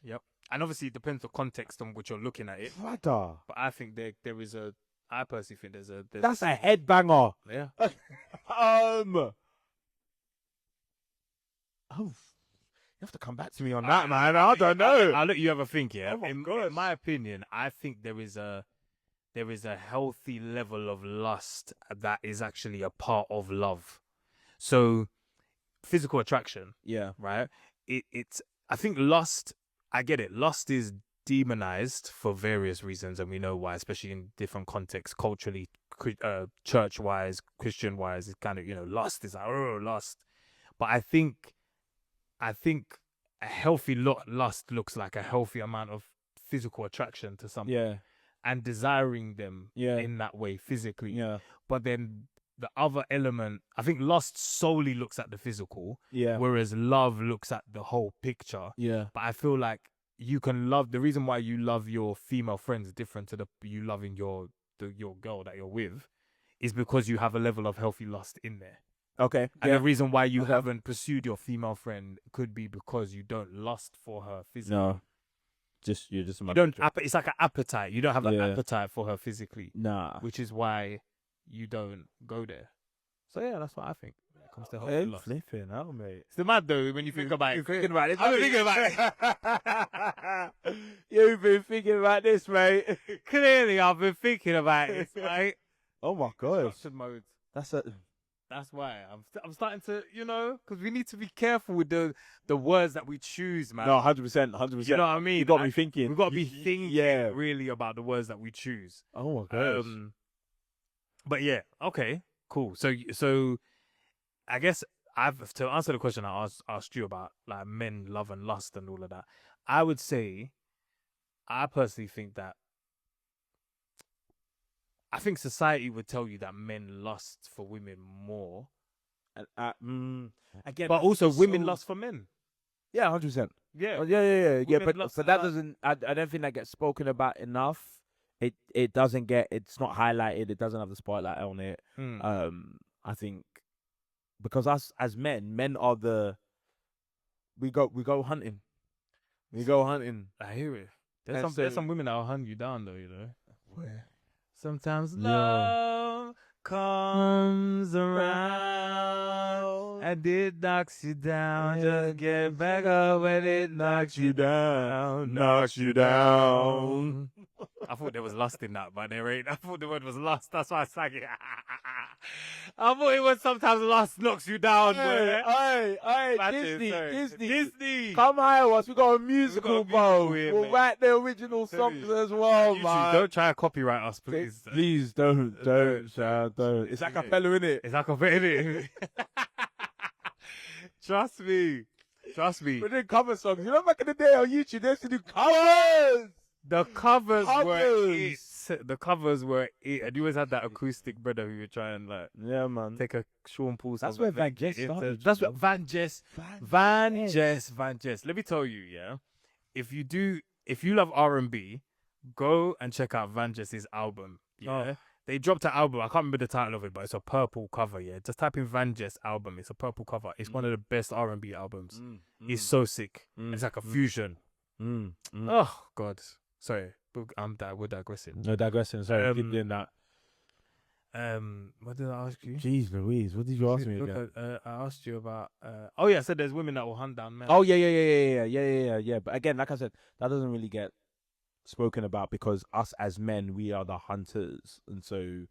Yep. And obviously it depends on context on which you're looking at it. Brother. But I think there is a. I personally think there's That's a headbanger. Yeah. You have to come back to me on that, man. I don't know. I'll let you have a think, yeah. Oh my in gosh. my opinion, I think there is a healthy level of lust that is actually a part of love. So, physical attraction, Yeah. right? It's I think lust. I get it. Lust is demonized for various reasons, and we know why, especially in different contexts, culturally, church-wise, Christian-wise. It's kind of, lust is like, lust. But I think a healthy lust looks like a healthy amount of physical attraction to something. Yeah. And desiring them Yeah. in that way physically. Yeah. But then the other element, I think lust solely looks at the physical, Yeah. whereas love looks at the whole picture. Yeah. But I feel like you can love, the reason why you love your female friends different to you loving your girl that you're with is because you have a level of healthy lust in there. Okay. And yeah. the reason why you haven't pursued your female friend could be because you don't lust for her physically. No. You're just. You don't. It's like an appetite. You don't have an Yeah. appetite for her physically, Nah. which is why you don't go there. So yeah, that's what I think when it comes to healthy Hey, loss. flipping out, mate. It's the mad though when you think about it. You're thinking about this. I've been thinking about it. You've been thinking about this, mate. Clearly, I've been thinking about it. Right? Oh my gosh, Structured mode. that's why I'm starting to, because we need to be careful with the words that we choose, man. no, 100%, 100%. You know what I mean? You got me thinking. We've got to be thinking yeah. really about the words that we choose. Oh my gosh. But yeah, okay, cool. So I guess to answer the question I asked you about like men, love and lust and all of that, I would say I personally think that I think society would tell you that men lust for women more. Again, But also women lust for men. Yeah, 100%. Yeah. Yeah. Women But lust so for that that. doesn't. I don't think that gets spoken about enough. It doesn't get. It's not highlighted. It doesn't have the spotlight on it. I think because us as men are the. We go hunting. We go hunting. I hear it. There's And there's so- some women that'll hunt you down though, Where? Sometimes Yeah. love comes around and it knocks you down. Just get back up when it knocks you down. Knocks you down. I thought there was lust in that, but there ain't. I thought the word was lust. That's why I sang it. I thought it was sometimes lust knocks you down. boy. Hey, Imagine, Disney. Come hire us. We got a musical, bro. here, We'll mate. write the original songs as well, YouTube, man. don't try to copyright us, please. Please don't, Shah, don't. It's like a fella, innit? It's like a bit. Trust me. But then cover songs. You know, back in the day on YouTube, they used to do covers. The covers were Covers. it. The covers were it. And you always had that acoustic brother who would try and like Yeah, man. take a Sean Paul song. That's where and Van make Jess it into- started, That's you what know? Van Jess. Let me tell you, yeah. If you love R&B, go and check out Van Jess's album. Yeah. Oh. They dropped an album. I can't remember the title of it, but it's a purple cover. Yeah, just type in Van Jess album. It's a purple cover. It's one of the best R&B albums. It's so sick. It's like a fusion. Oh God, sorry, we're digressing. No digressing. Sorry, keep doing that. What did I ask you? Jeez Louise, what did you ask me Look again? I asked you about. Oh yeah, I said there's women that will hunt down men. Oh yeah. But again, like I said, that doesn't really get spoken about because us as men, we are the hunters, and so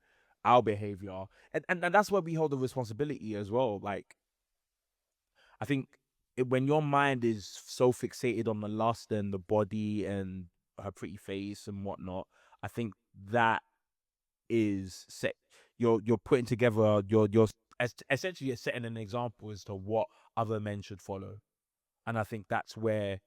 our behavior, and that's where we hold the responsibility as well. Like, I think when your mind is so fixated on the lust and the body and her pretty face and whatnot, I think that is set. You're putting together. You're essentially you're setting an example as to what other men should follow, and I think that's where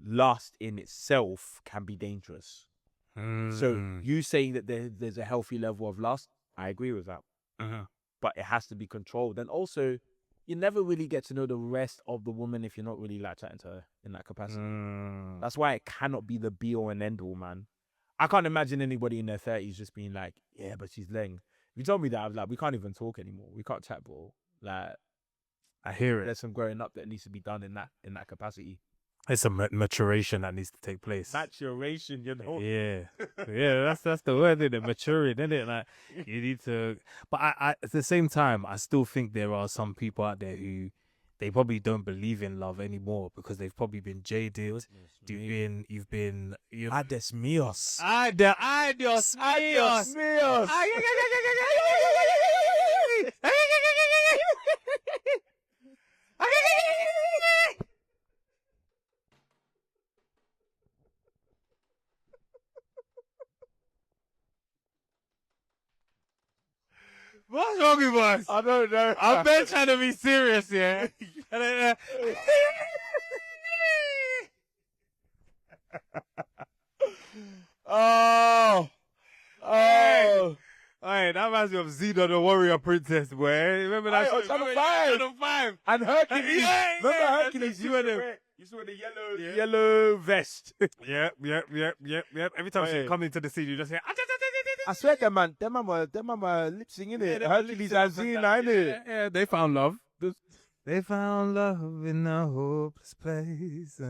lust in itself can be dangerous. So you saying that there's a healthy level of lust, I agree with that. But it has to be controlled. And also, you never really get to know the rest of the woman if you're not really like chatting to her in that capacity. That's why it cannot be the be all and end all, man. I can't imagine anybody in their 30s just being like, yeah, but she's leng. If you told me that, I'm like, we can't even talk anymore. We can't chat, bro. Like, I hear it. there's some growing up that needs to be done in that capacity. It's a maturation that needs to take place. Maturation, you know. Yeah, that's the word, isn't it? Maturing, isn't it? Like you need to. But I at the same time, I still think there are some people out there who they probably don't believe in love anymore because they've probably been jaded. You've been. Ay, Dios míos. Ay, Dios míos. míos. What's wrong with us? I don't know. I've been trying to be serious, yeah. And then, Oh. Hey, that reminds me of Xena the Warrior Princess, boy. Remember that? Aye, on Channel 5. Channel 5. And Hercules. Yeah, Remember yeah, Hercules? you and him. You saw the yellow vest. Yep. Every time she Hey. comes into the scene, you just hear. I swear, them man were lip singing it. Hercules and Xena, innit? Yeah, they found love. They found love in a hopeless place.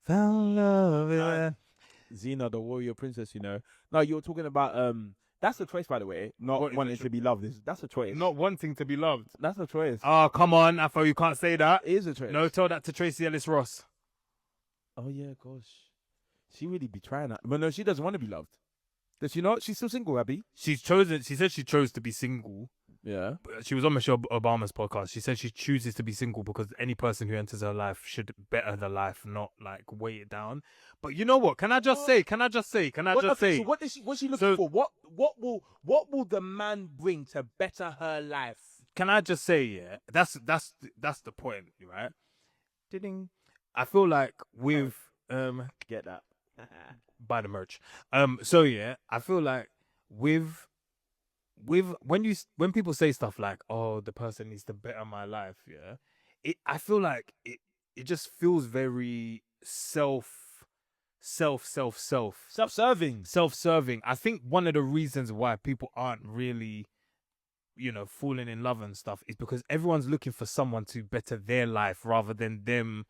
Found love in a... Xena, the warrior princess, you know. No, you were talking about That's a choice, by the way. Not What is wanting a to be loved. That's a choice. Not wanting to be loved. That's a choice. Oh, come on. I thought you can't say that. It is a choice. No, tell that to Tracy Ellis Ross. Oh yeah, gosh. She really be trying that. But no, she doesn't want to be loved. Does she not? She's still single, Abby. She said she chose to be single. Yeah. But she was on Michelle Obama's podcast. She said she chooses to be single because any person who enters her life should better the life, not like weigh it down. But you know what? Can I just say? So what's she looking for? What will the man bring to better her life? Can I just say, yeah, that's the point, right? Ding. I feel like with Get that. buy the merch. So yeah, I feel like with when people say stuff like, "Oh, the person needs to better my life," yeah, I feel like it just feels very Self-serving. self-serving. I think one of the reasons why people aren't really, falling in love and stuff is because everyone's looking for someone to better their life rather than them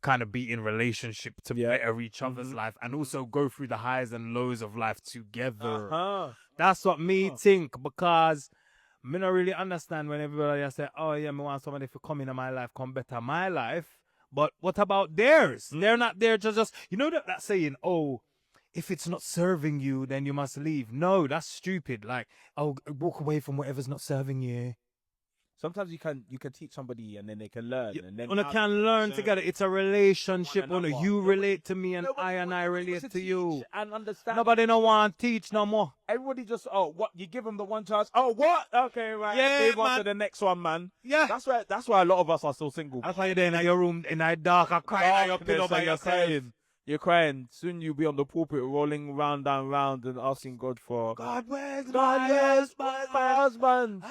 kind of be in relationship to better each other's life and also go through the highs and lows of life together. That's what me think, because me not really understand when everybody say, "Oh yeah, me want somebody to come into my life, come better my life." But what about theirs? They're not there to just, that saying, "Oh, if it's not serving you, then you must leave." No, that's stupid. Like, oh, walk away from whatever's not serving you. Sometimes you can teach somebody and then they can learn. And then One can learn together. It's a relationship. One another. You relate to me and I relate to you. And understand. Nobody no want to teach no more. Everybody just, what? You give them the one chance. Oh, what? Okay, right. Yeah, Move on man. to the next one, man. Yeah. That's why a lot of us are still single. That's why you're there in your room, in that dark, crying on your pillow by you're yourself. crying. You're crying. Soon you'll be on the pulpit rolling round and round and asking God for, God, where's God, yes, my husband.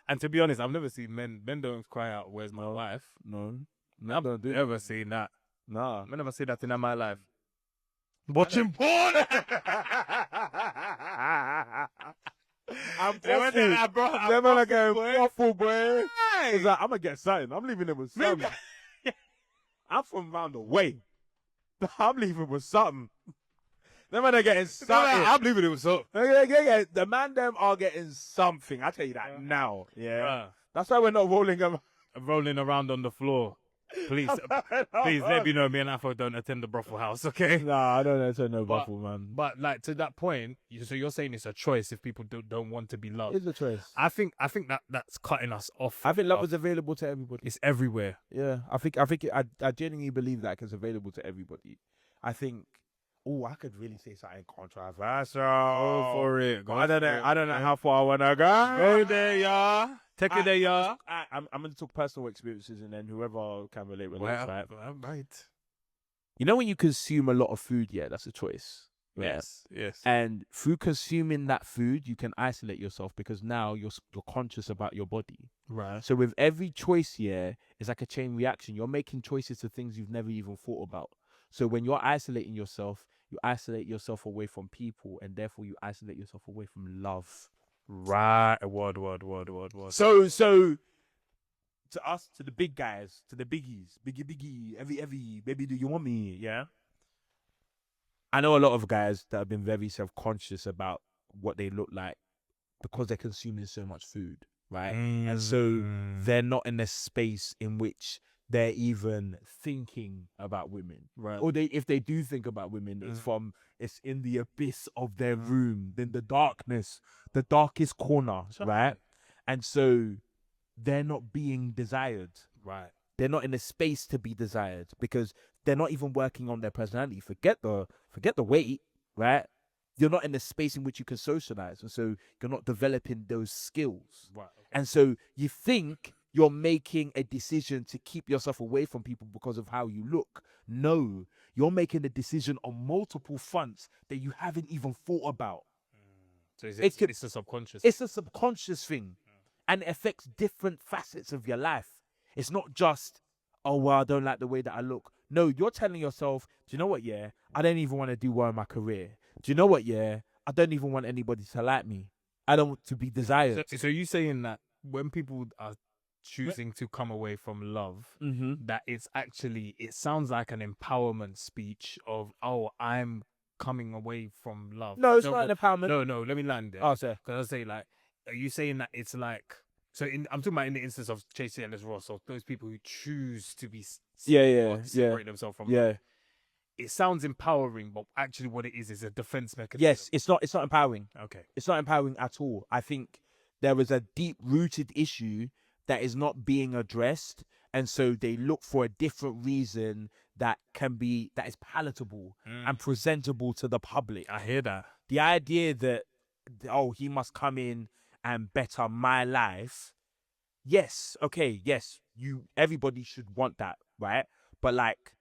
And to be honest, I've never seen men don't cry out, "Where's my wife?" No. I've never seen that. Nah. I've never seen that in my life. Watching porn. I'm They went there, like, bro, I'm They're gonna waffle, go boy. waffle, boy. Hey. He's like, I'm gonna get something. I'm leaving him with something. I'm from round the way. I'm leaving with something. Them man are getting something. I'm leaving it with so. The man them are getting something. I tell you that now. Yeah. That's why we're not rolling them. Rolling around on the floor. Please let me know. Me and Afro don't attend the brothel house, okay? Nah, I don't know. It's no waffle, man. But like to that point, so you're saying it's a choice if people don't want to be loved. It's a choice. I think that's cutting us off. I think love is available to everybody. It's everywhere. Yeah, I genuinely believe that it's available to everybody. I think. Oh, I could really say something controversial. Go for it. I don't know how far I wanna go. Go there, y'all. Take it there, y'all. I'm gonna talk personal experiences, and then whoever can relate with that, right? Right. You know when you consume a lot of food, that's a choice. Yes. And through consuming that food, you can isolate yourself because now you're conscious about your body. Right. So with every choice, it's like a chain reaction. You're making choices to things you've never even thought about. So when you're isolating yourself, you isolate yourself away from people, and therefore you isolate yourself away from love. Right. Word. So to us, to the big guys, to the biggies, biggie, heavy, baby, do you want me? Yeah. I know a lot of guys that have been very self-conscious about what they look like because they're consuming so much food, right? And so they're not in a space in which they're even thinking about women, right? Or if they do think about women, it's in the abyss of their room, in the darkness, the darkest corner, right? And so they're not being desired, right? They're not in a space to be desired because they're not even working on their personality. Forget the weight, right? You're not in a space in which you can socialize, and so you're not developing those skills, right? Okay. And so you think you're making a decision to keep yourself away from people because of how you look. No, you're making a decision on multiple fronts that you haven't even thought about. So it's a subconscious. It's a subconscious thing, and it affects different facets of your life. It's not just, oh, well, I don't like the way that I look. No, you're telling yourself, do you know what, I don't even want to do well in my career. Do you know what, I don't even want anybody to like me. I don't want to be desired. So you saying that when people are choosing to come away from love, that it sounds like an empowerment speech of, oh, I'm coming away from love. No, it's not an empowerment. No, let me land there. Oh, sir. Because I say, like, are you saying that it's like, I'm talking about in the instance of Tracy Ellis Ross, or those people who choose to be separate themselves from love. It sounds empowering, but actually what it is a defense mechanism. Yes, it's not empowering. Okay. It's not empowering at all. I think there is a deep-rooted issue that is not being addressed, and so they look for a different reason that is palatable and presentable to the public. I hear that. The idea that, oh, he must come in and better my life. Yes, okay, yes, everybody should want that, right? But like,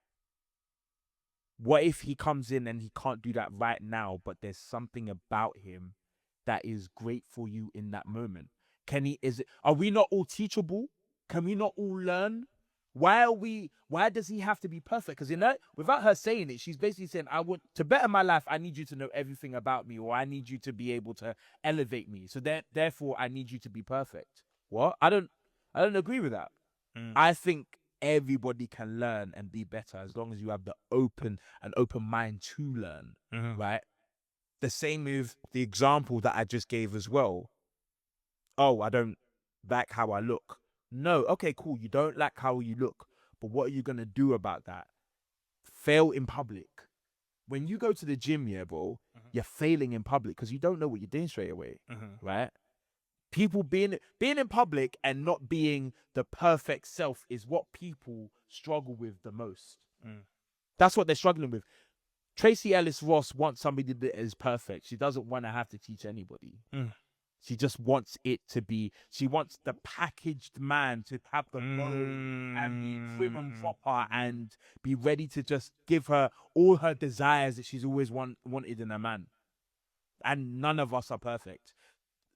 what if he comes in and he can't do that right now, but there's something about him that is great for you in that moment? Are we not all teachable? Can we not all learn? Why does he have to be perfect? Because without her saying it, she's basically saying, I want to better my life, I need you to know everything about me, or I need you to be able to elevate me. So therefore I need you to be perfect. What? I don't agree with that. I think everybody can learn and be better as long as you have the open mind to learn, right? The same with the example that I just gave as well. Oh, I don't like how I look. No, okay, cool. You don't like how you look, but what are you going to do about that? Fail in public. When you go to the gym, yeah, bro, you're failing in public because you don't know what you're doing straight away, right? People being in public and not being the perfect self is what people struggle with the most. That's what they're struggling with. Tracy Ellis Ross wants somebody that is perfect. She doesn't want to have to teach anybody. She just wants it to be. She wants the packaged man to have the bone and be prim and proper and be ready to just give her all her desires that she's always wanted in a man. And none of us are perfect.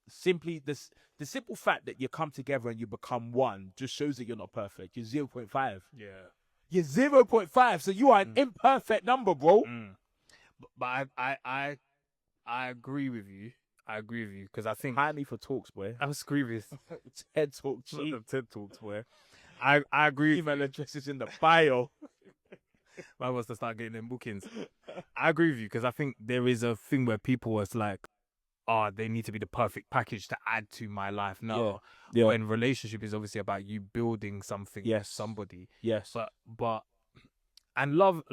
Simply the simple fact that you come together and you become one just shows that you're not perfect. You're 0.5. Yeah. You're 0.5, so you are an imperfect number, bro. But I agree with you. I agree with you because I think Hire me for talks, boy. I agree with TED Talk, TED Talks, boy. I agree. Email address is in the bio. Man wants to start getting them bookings. I agree with you because I think there is a thing where people was like, they need to be the perfect package to add to my life. No, when relationship is obviously about you building something with somebody. Yes, but and love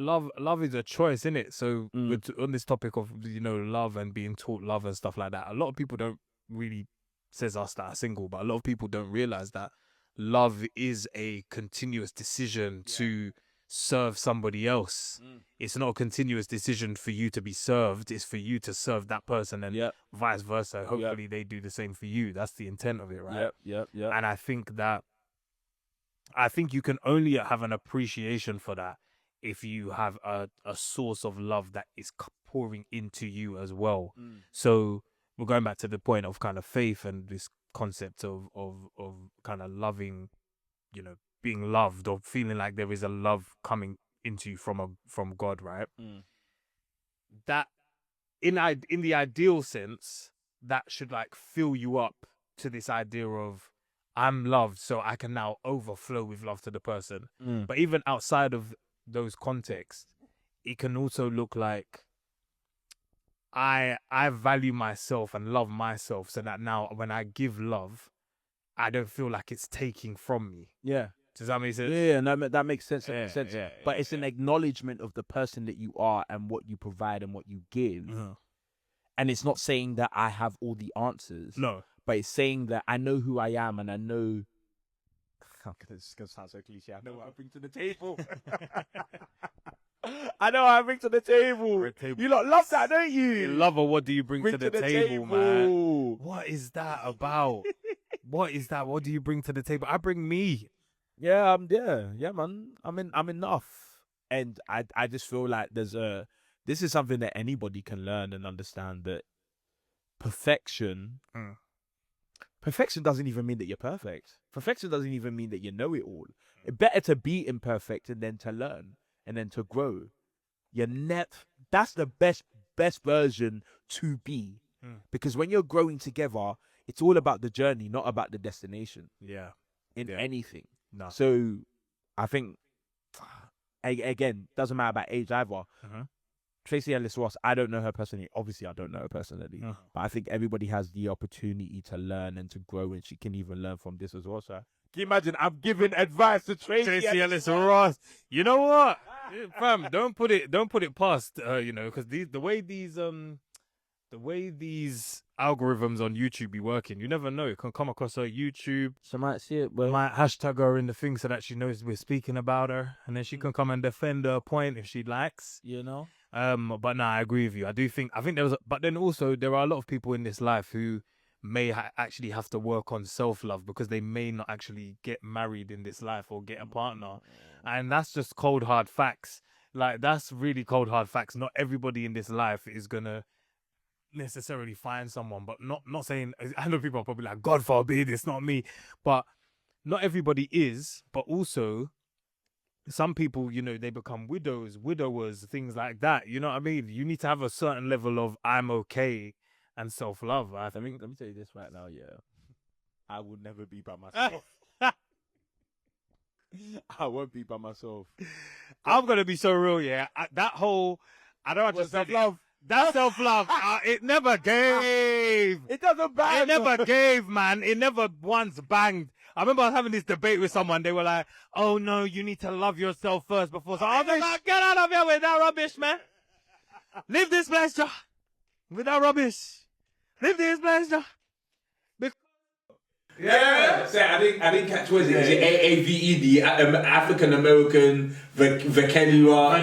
is a choice, isn't it? So on this topic of love and being taught love and stuff like that, a lot of people don't really, says us that are single, but a lot of people don't realize that love is a continuous decision to serve somebody else. It's not a continuous decision for you to be served. It's for you to serve that person and vice versa. Hopefully they do the same for you. That's the intent of it, right? Yep. And I think you can only have an appreciation for that if you have a source of love that is pouring into you as well. So we're going back to the point of kind of faith and this concept of kind of loving, being loved or feeling like there is a love coming into you from God, right? That in the ideal sense, that should like fill you up to this idea of I'm loved, so I can now overflow with love to the person. But even outside of those contexts, it can also look like I value myself and love myself so that now when I give love, I don't feel like it's taking from me. Yeah. Does that make sense? Yeah, no, that makes sense. Yeah, but it's an acknowledgement of the person that you are and what you provide and what you give. And it's not saying that I have all the answers. No. But it's saying that I know who I am and I know... This is going to sound so cliche. I know what I bring to the table. I know what I bring to the table. You lot love that, don't you? Lover, what do you bring to the table, man? What is that about? What is that? What do you bring to the table? I bring me. Yeah, man. I'm enough. And I just feel like this is something that anybody can learn and understand, that perfection doesn't even mean that you're perfect. Perfection doesn't even mean that you know it all. It's better to be imperfect and then to learn and then to grow. That's the best version to be. Because when you're growing together, it's all about the journey, not about the destination. Yeah. In anything. No. So I think, again, doesn't matter about age either. Tracy Ellis Ross, I don't know her personally. Obviously, I don't know her personally. But I think everybody has the opportunity to learn and to grow, and she can even learn from this as well. So, can you imagine? I'm giving advice to Tracy Ellis Ross. You know what, fam? Don't put it past because the way these algorithms on YouTube be working, you never know. It can come across her YouTube. She might see it, but Might hashtag her in the thing so that she knows we're speaking about her, and then she can come and defend her point if she likes. you know. But no, I agree with you. I think but then also there are a lot of people in this life who may actually have to work on self-love because they may not actually get married in this life or get a partner, and that's just cold hard facts. Like, that's really cold hard facts. Not everybody in this life is gonna necessarily find someone, but not saying, I know people are probably like, God forbid, it's not me, but not everybody is. But also some people, they become widowers, things like that. You know what I mean? You need to have a certain level of I'm okay and self-love. I think. Let me tell you this right now, yeah. I would never be by myself. I won't be by myself. I'm gonna be so real, yeah. I don't understand self-love? That self-love, it never gave. It doesn't bang. It never gave, man. It never once banged. I remember I was having this debate with someone. They were like, "Oh no, you need to love yourself first before." So I was like, "Get out of here with that rubbish, man. Leave this place, Joe. With that rubbish. Leave this place, Joe." Yeah. So I didn't catch, what is it? Is it AAVE, the African American vernacular?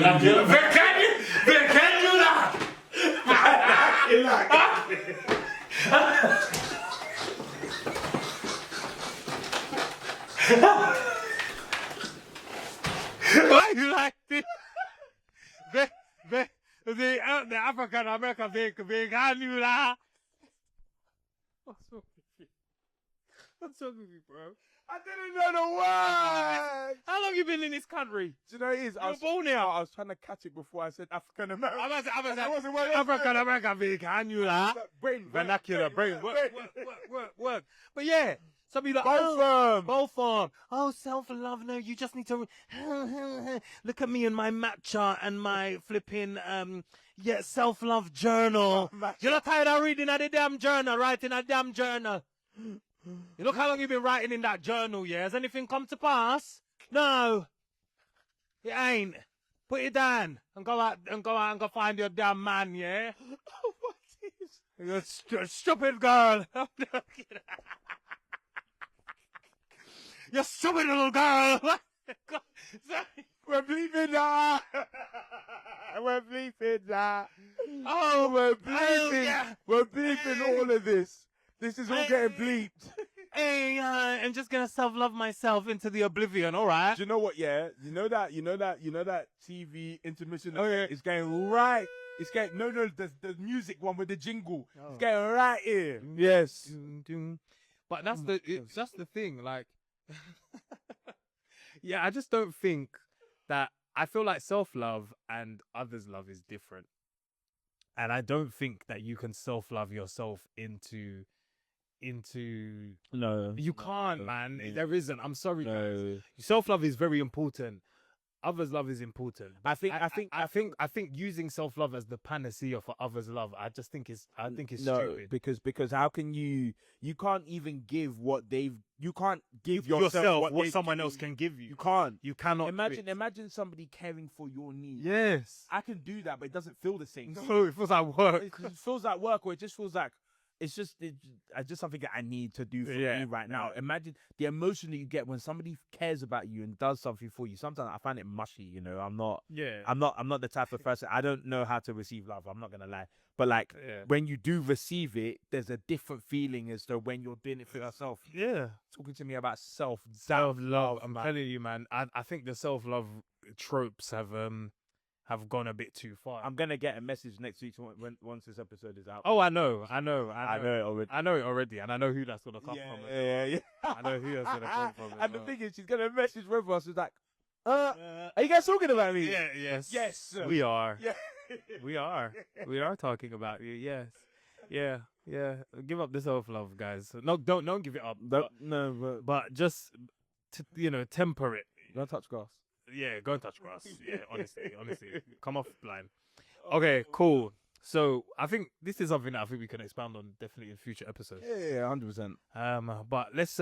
Why you like this? The African American vernacular. What's wrong with you, bro? I didn't know the word. How long you been in this country? Do you know what it is? I was born here. I was trying to catch it before I said African American. African American vernacular. Vernacular, brain. Work. But yeah, some people like, both form. Oh, self-love. No, you just need to look at me and my matcha and my flipping self-love journal. You're not tired of reading at the damn journal, writing a damn journal. You look how long you've been writing in that journal, yeah? Has anything come to pass? No. It ain't. Put it down and go out and go find your damn man, yeah? What is? You're a stupid girl. You stupid little girl. We're bleeping that. We're bleeping that. Oh, we're bleeping. yeah. We're bleeping all of this. This is all getting bleeped. Hey, I'm just gonna self-love myself into the oblivion, all right? Do you know what? Yeah, you know that TV intermission. Oh yeah, it's getting right. It's getting the music one with the jingle. Oh. It's getting right here. Yes. But that's the thing. Like, yeah, I just don't think that. I feel like self-love and others' love is different, and I don't think that you can self-love yourself into. No, you can't, man. There isn't. I'm sorry. No. Self-love is very important. Others' love is important. I think using self-love as the panacea for others' love, I think it's no, stupid. because how can you can't even give you can't give yourself what someone else can give you. You can't. You cannot. Imagine somebody caring for your needs. Yes. I can do that, but it doesn't feel the same. No, it feels like work. It feels like work, or it just feels like it's just something that I need to do for me right now. Imagine the emotion that you get when somebody cares about you and does something for you. Sometimes I find it mushy, I'm not the type of person. I don't know how to receive love. I'm not gonna lie. But when you do receive it, there's a different feeling as to when you're doing it for yourself. Yeah. Talking to me about self-love. I'm telling you, man. I think the self-love tropes have gone a bit too far. I'm gonna get a message next week once this episode is out. Oh, I know it already. I know it already, and I know who that's gonna come from. Yeah. I know who that's gonna come from. And the thing is, she's gonna message with us. She's like, "Are you guys talking about me?" Yeah. Yes. Yes. We are. Yeah. We are. We are talking about you. Yes. Yeah. Give up the self-love, guys. No, don't give it up. But just temper it. Don't touch grass. Yeah, go and touch grass. Yeah, honestly. Come off blind. Okay, cool. So I think this is something that I think we can expound on definitely in future episodes. Yeah, 100%. But let's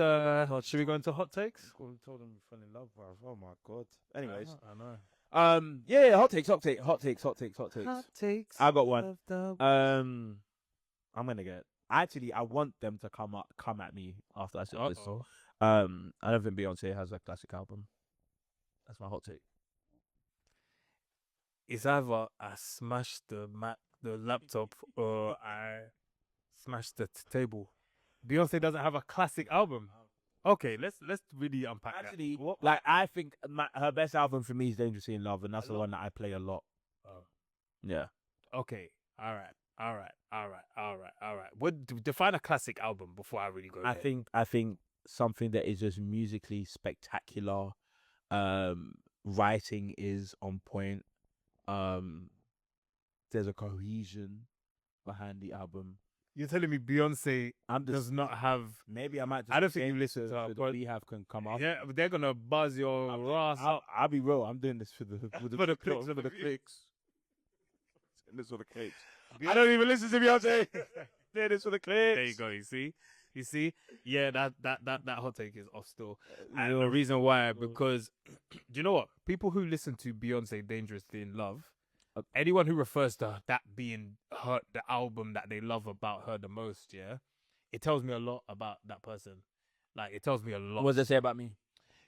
should we go into hot takes? We told them we fell in love, bro. Oh my god. Anyways, I know. yeah, hot takes. Hot takes. I got one. of the- I'm gonna get. Actually, I want them to come at me after I said this. Uh-oh. I don't think Beyonce has a classic album. That's my hot take. It's either I smashed the laptop, or I smashed the table. Beyonce doesn't have a classic album. Okay, let's really unpack Actually, that. like I think her best album for me is Dangerously in Love, and that's the one that I play a lot. Oh. Yeah. Okay, all right. Define a classic album before I really go I there. think something that is just musically spectacular. Writing is on point. There's a cohesion behind the album. You're telling me Beyonce I'm does just not have. maybe I might. Just I don't think you get listen to her, the but Beehive can come up. yeah, but they're gonna buzz your ass up. I'll be real. I'm doing this for the For the clicks, for the clicks. And this for the clicks. I don't even listen to Beyonce. Doing this for the clicks. There you go. You see. Yeah, that hot take is off still. And the reason why, because do you know what? People who listen to Beyonce Dangerously in Love, anyone who refers to that being the album that they love about her the most, yeah, it tells me a lot about that person. Like, it tells me a lot. What does it say about me?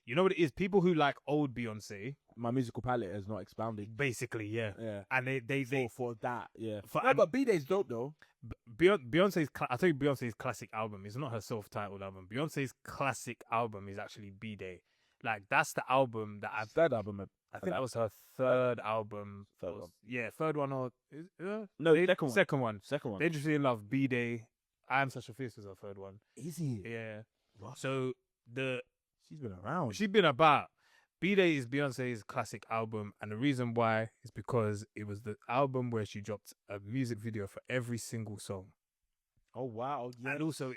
You know what it is? People who like old Beyonce, My musical palette has not expounded. basically, yeah. Yeah. And they For that, yeah. For- No, but B-Day's dope though. Beyonce's, I tell you, Beyonce's classic album is not her self-titled album. Beyonce's classic album is actually B-Day. Like, that's the album that I've. Third album. I think that was her third album. Third one. Yeah, third one or No, second one. Second one. Second one. Dangerously in Love, B-Day. I Am Such a Fierce was her third one. Easy. Yeah. What? So She's been around. she's been about. B-Day is Beyonce's classic album, and the reason why is because it was the album where she dropped a music video for every single song. Oh wow. Yeah. And also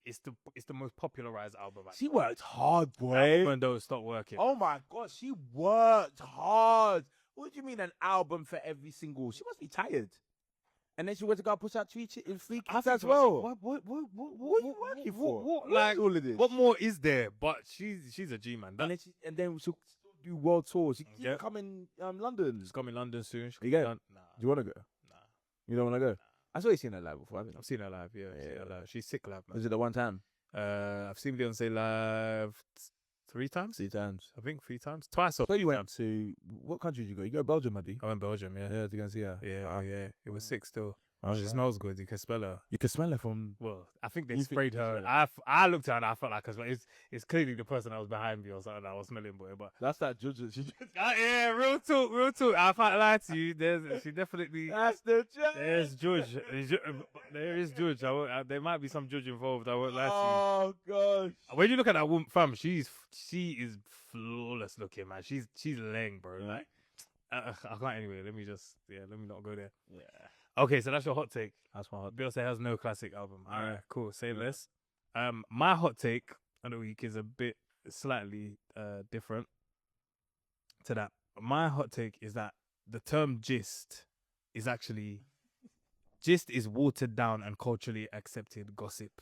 it's the most popularized album. She worked hard, boy. Even though it stopped working. Oh my god, she worked hard. What do you mean an album for every single? She must be tired. And then she went to go push out three kicks as well. What What are you working for? what, What like, is all of this? what more is there? But she's a G man. And then she'll do world tours. She keep Yeah. coming London. She's coming London soon. You go? Nah, Do you want to go? nah. You don't want to go? I saw you seen her live before, haven't you? I've seen her live. Yeah, I've seen Yeah. her live. She's sick live, man. Was it the one time? I've seen Beyonce live 3 times. 3 times. I think 3 times. Twice. Or So you went to what country did you go? You go to Belgium, Maddy? I went Belgium. Yeah. Yeah, to go and see her. Yeah. It was sick still. Oh, She yeah. smells good. You can smell her. You can smell it from. Well, I think they You think sprayed you her. smell I looked at her and I felt like it's clearly the person that was behind me or something that I was smelling, boy. But That's that judge. yeah, real talk. I can't lie to you. She definitely. That's the judge. There's Judge. There is Judge. There might be some Judge involved. I won't lie to Oh gosh. you. When you look at that woman, fam, she is flawless looking, man. She's laying, bro. Yeah. Like, I can't anyway. Let me not go there. Yeah. Okay, so that's your hot take. That's my hot. Beyonce has no classic album. All right, cool. Say less. My hot take of the week is a bit slightly different to that. My hot take is that the term gist is actually watered down and culturally accepted gossip,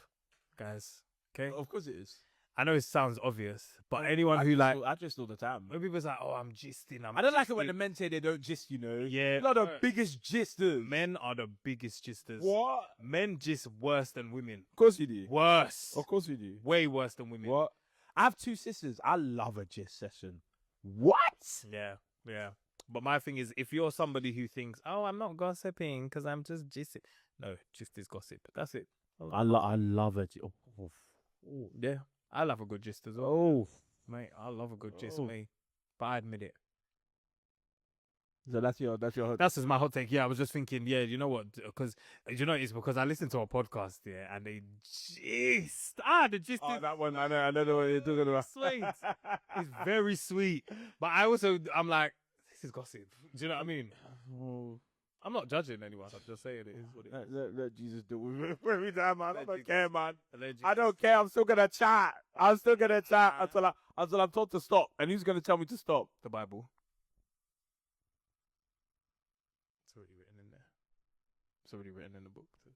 guys. Okay, Of course it is. I know it sounds obvious, but anyone who like I just all the time. when people's like, "Oh, I'm gisting," I don't like it when the men say they don't gist. You know. Yeah, You're the biggest gisters. men are the biggest gisters. What? Men gist worse than women. Of course you do. Worse. Of course you do. Way worse than women. What? I have 2 sisters. I love a gist session. What? Yeah. But my thing is, if you're somebody who thinks, "Oh, I'm not gossiping because I'm just gisting," no, gist is gossip. That's it. I love a gist. Yeah, I love a good gist as well, Oh. mate. I love a good gist, Oh. mate. But I admit it. So that's your That's just my hot take. Yeah, I was just thinking, yeah, you know what? Because it's because I listened to a podcast, yeah, and they gist. The gist is that one. I know what you're talking about. sweet. It's very sweet. But I'm like, this is gossip. Do you know what I mean? I'm not judging anyone. I'm just saying it is what it is. Let Jesus do it every time, man. I Let don't Jesus- care, man. Allegedly. I don't care. I'm still gonna chat. Until I'm told to stop. And who's gonna tell me to stop? The Bible. already written in the book. So.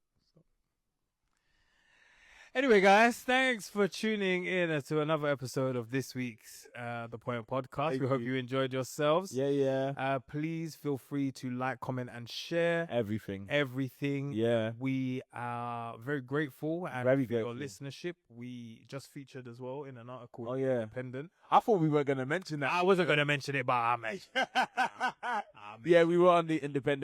Anyway, guys, thanks for tuning in to another episode of this week's The Point Podcast. We hope you enjoyed yourselves. Yeah. Please feel free to like, comment, and share Everything. Yeah. We are very grateful and Very for your grateful. listenership. We just featured as well in an article. Oh, yeah. Independent. I thought we weren't going to mention that. I wasn't going to mention it, but I may. Yeah, we were on the Independent.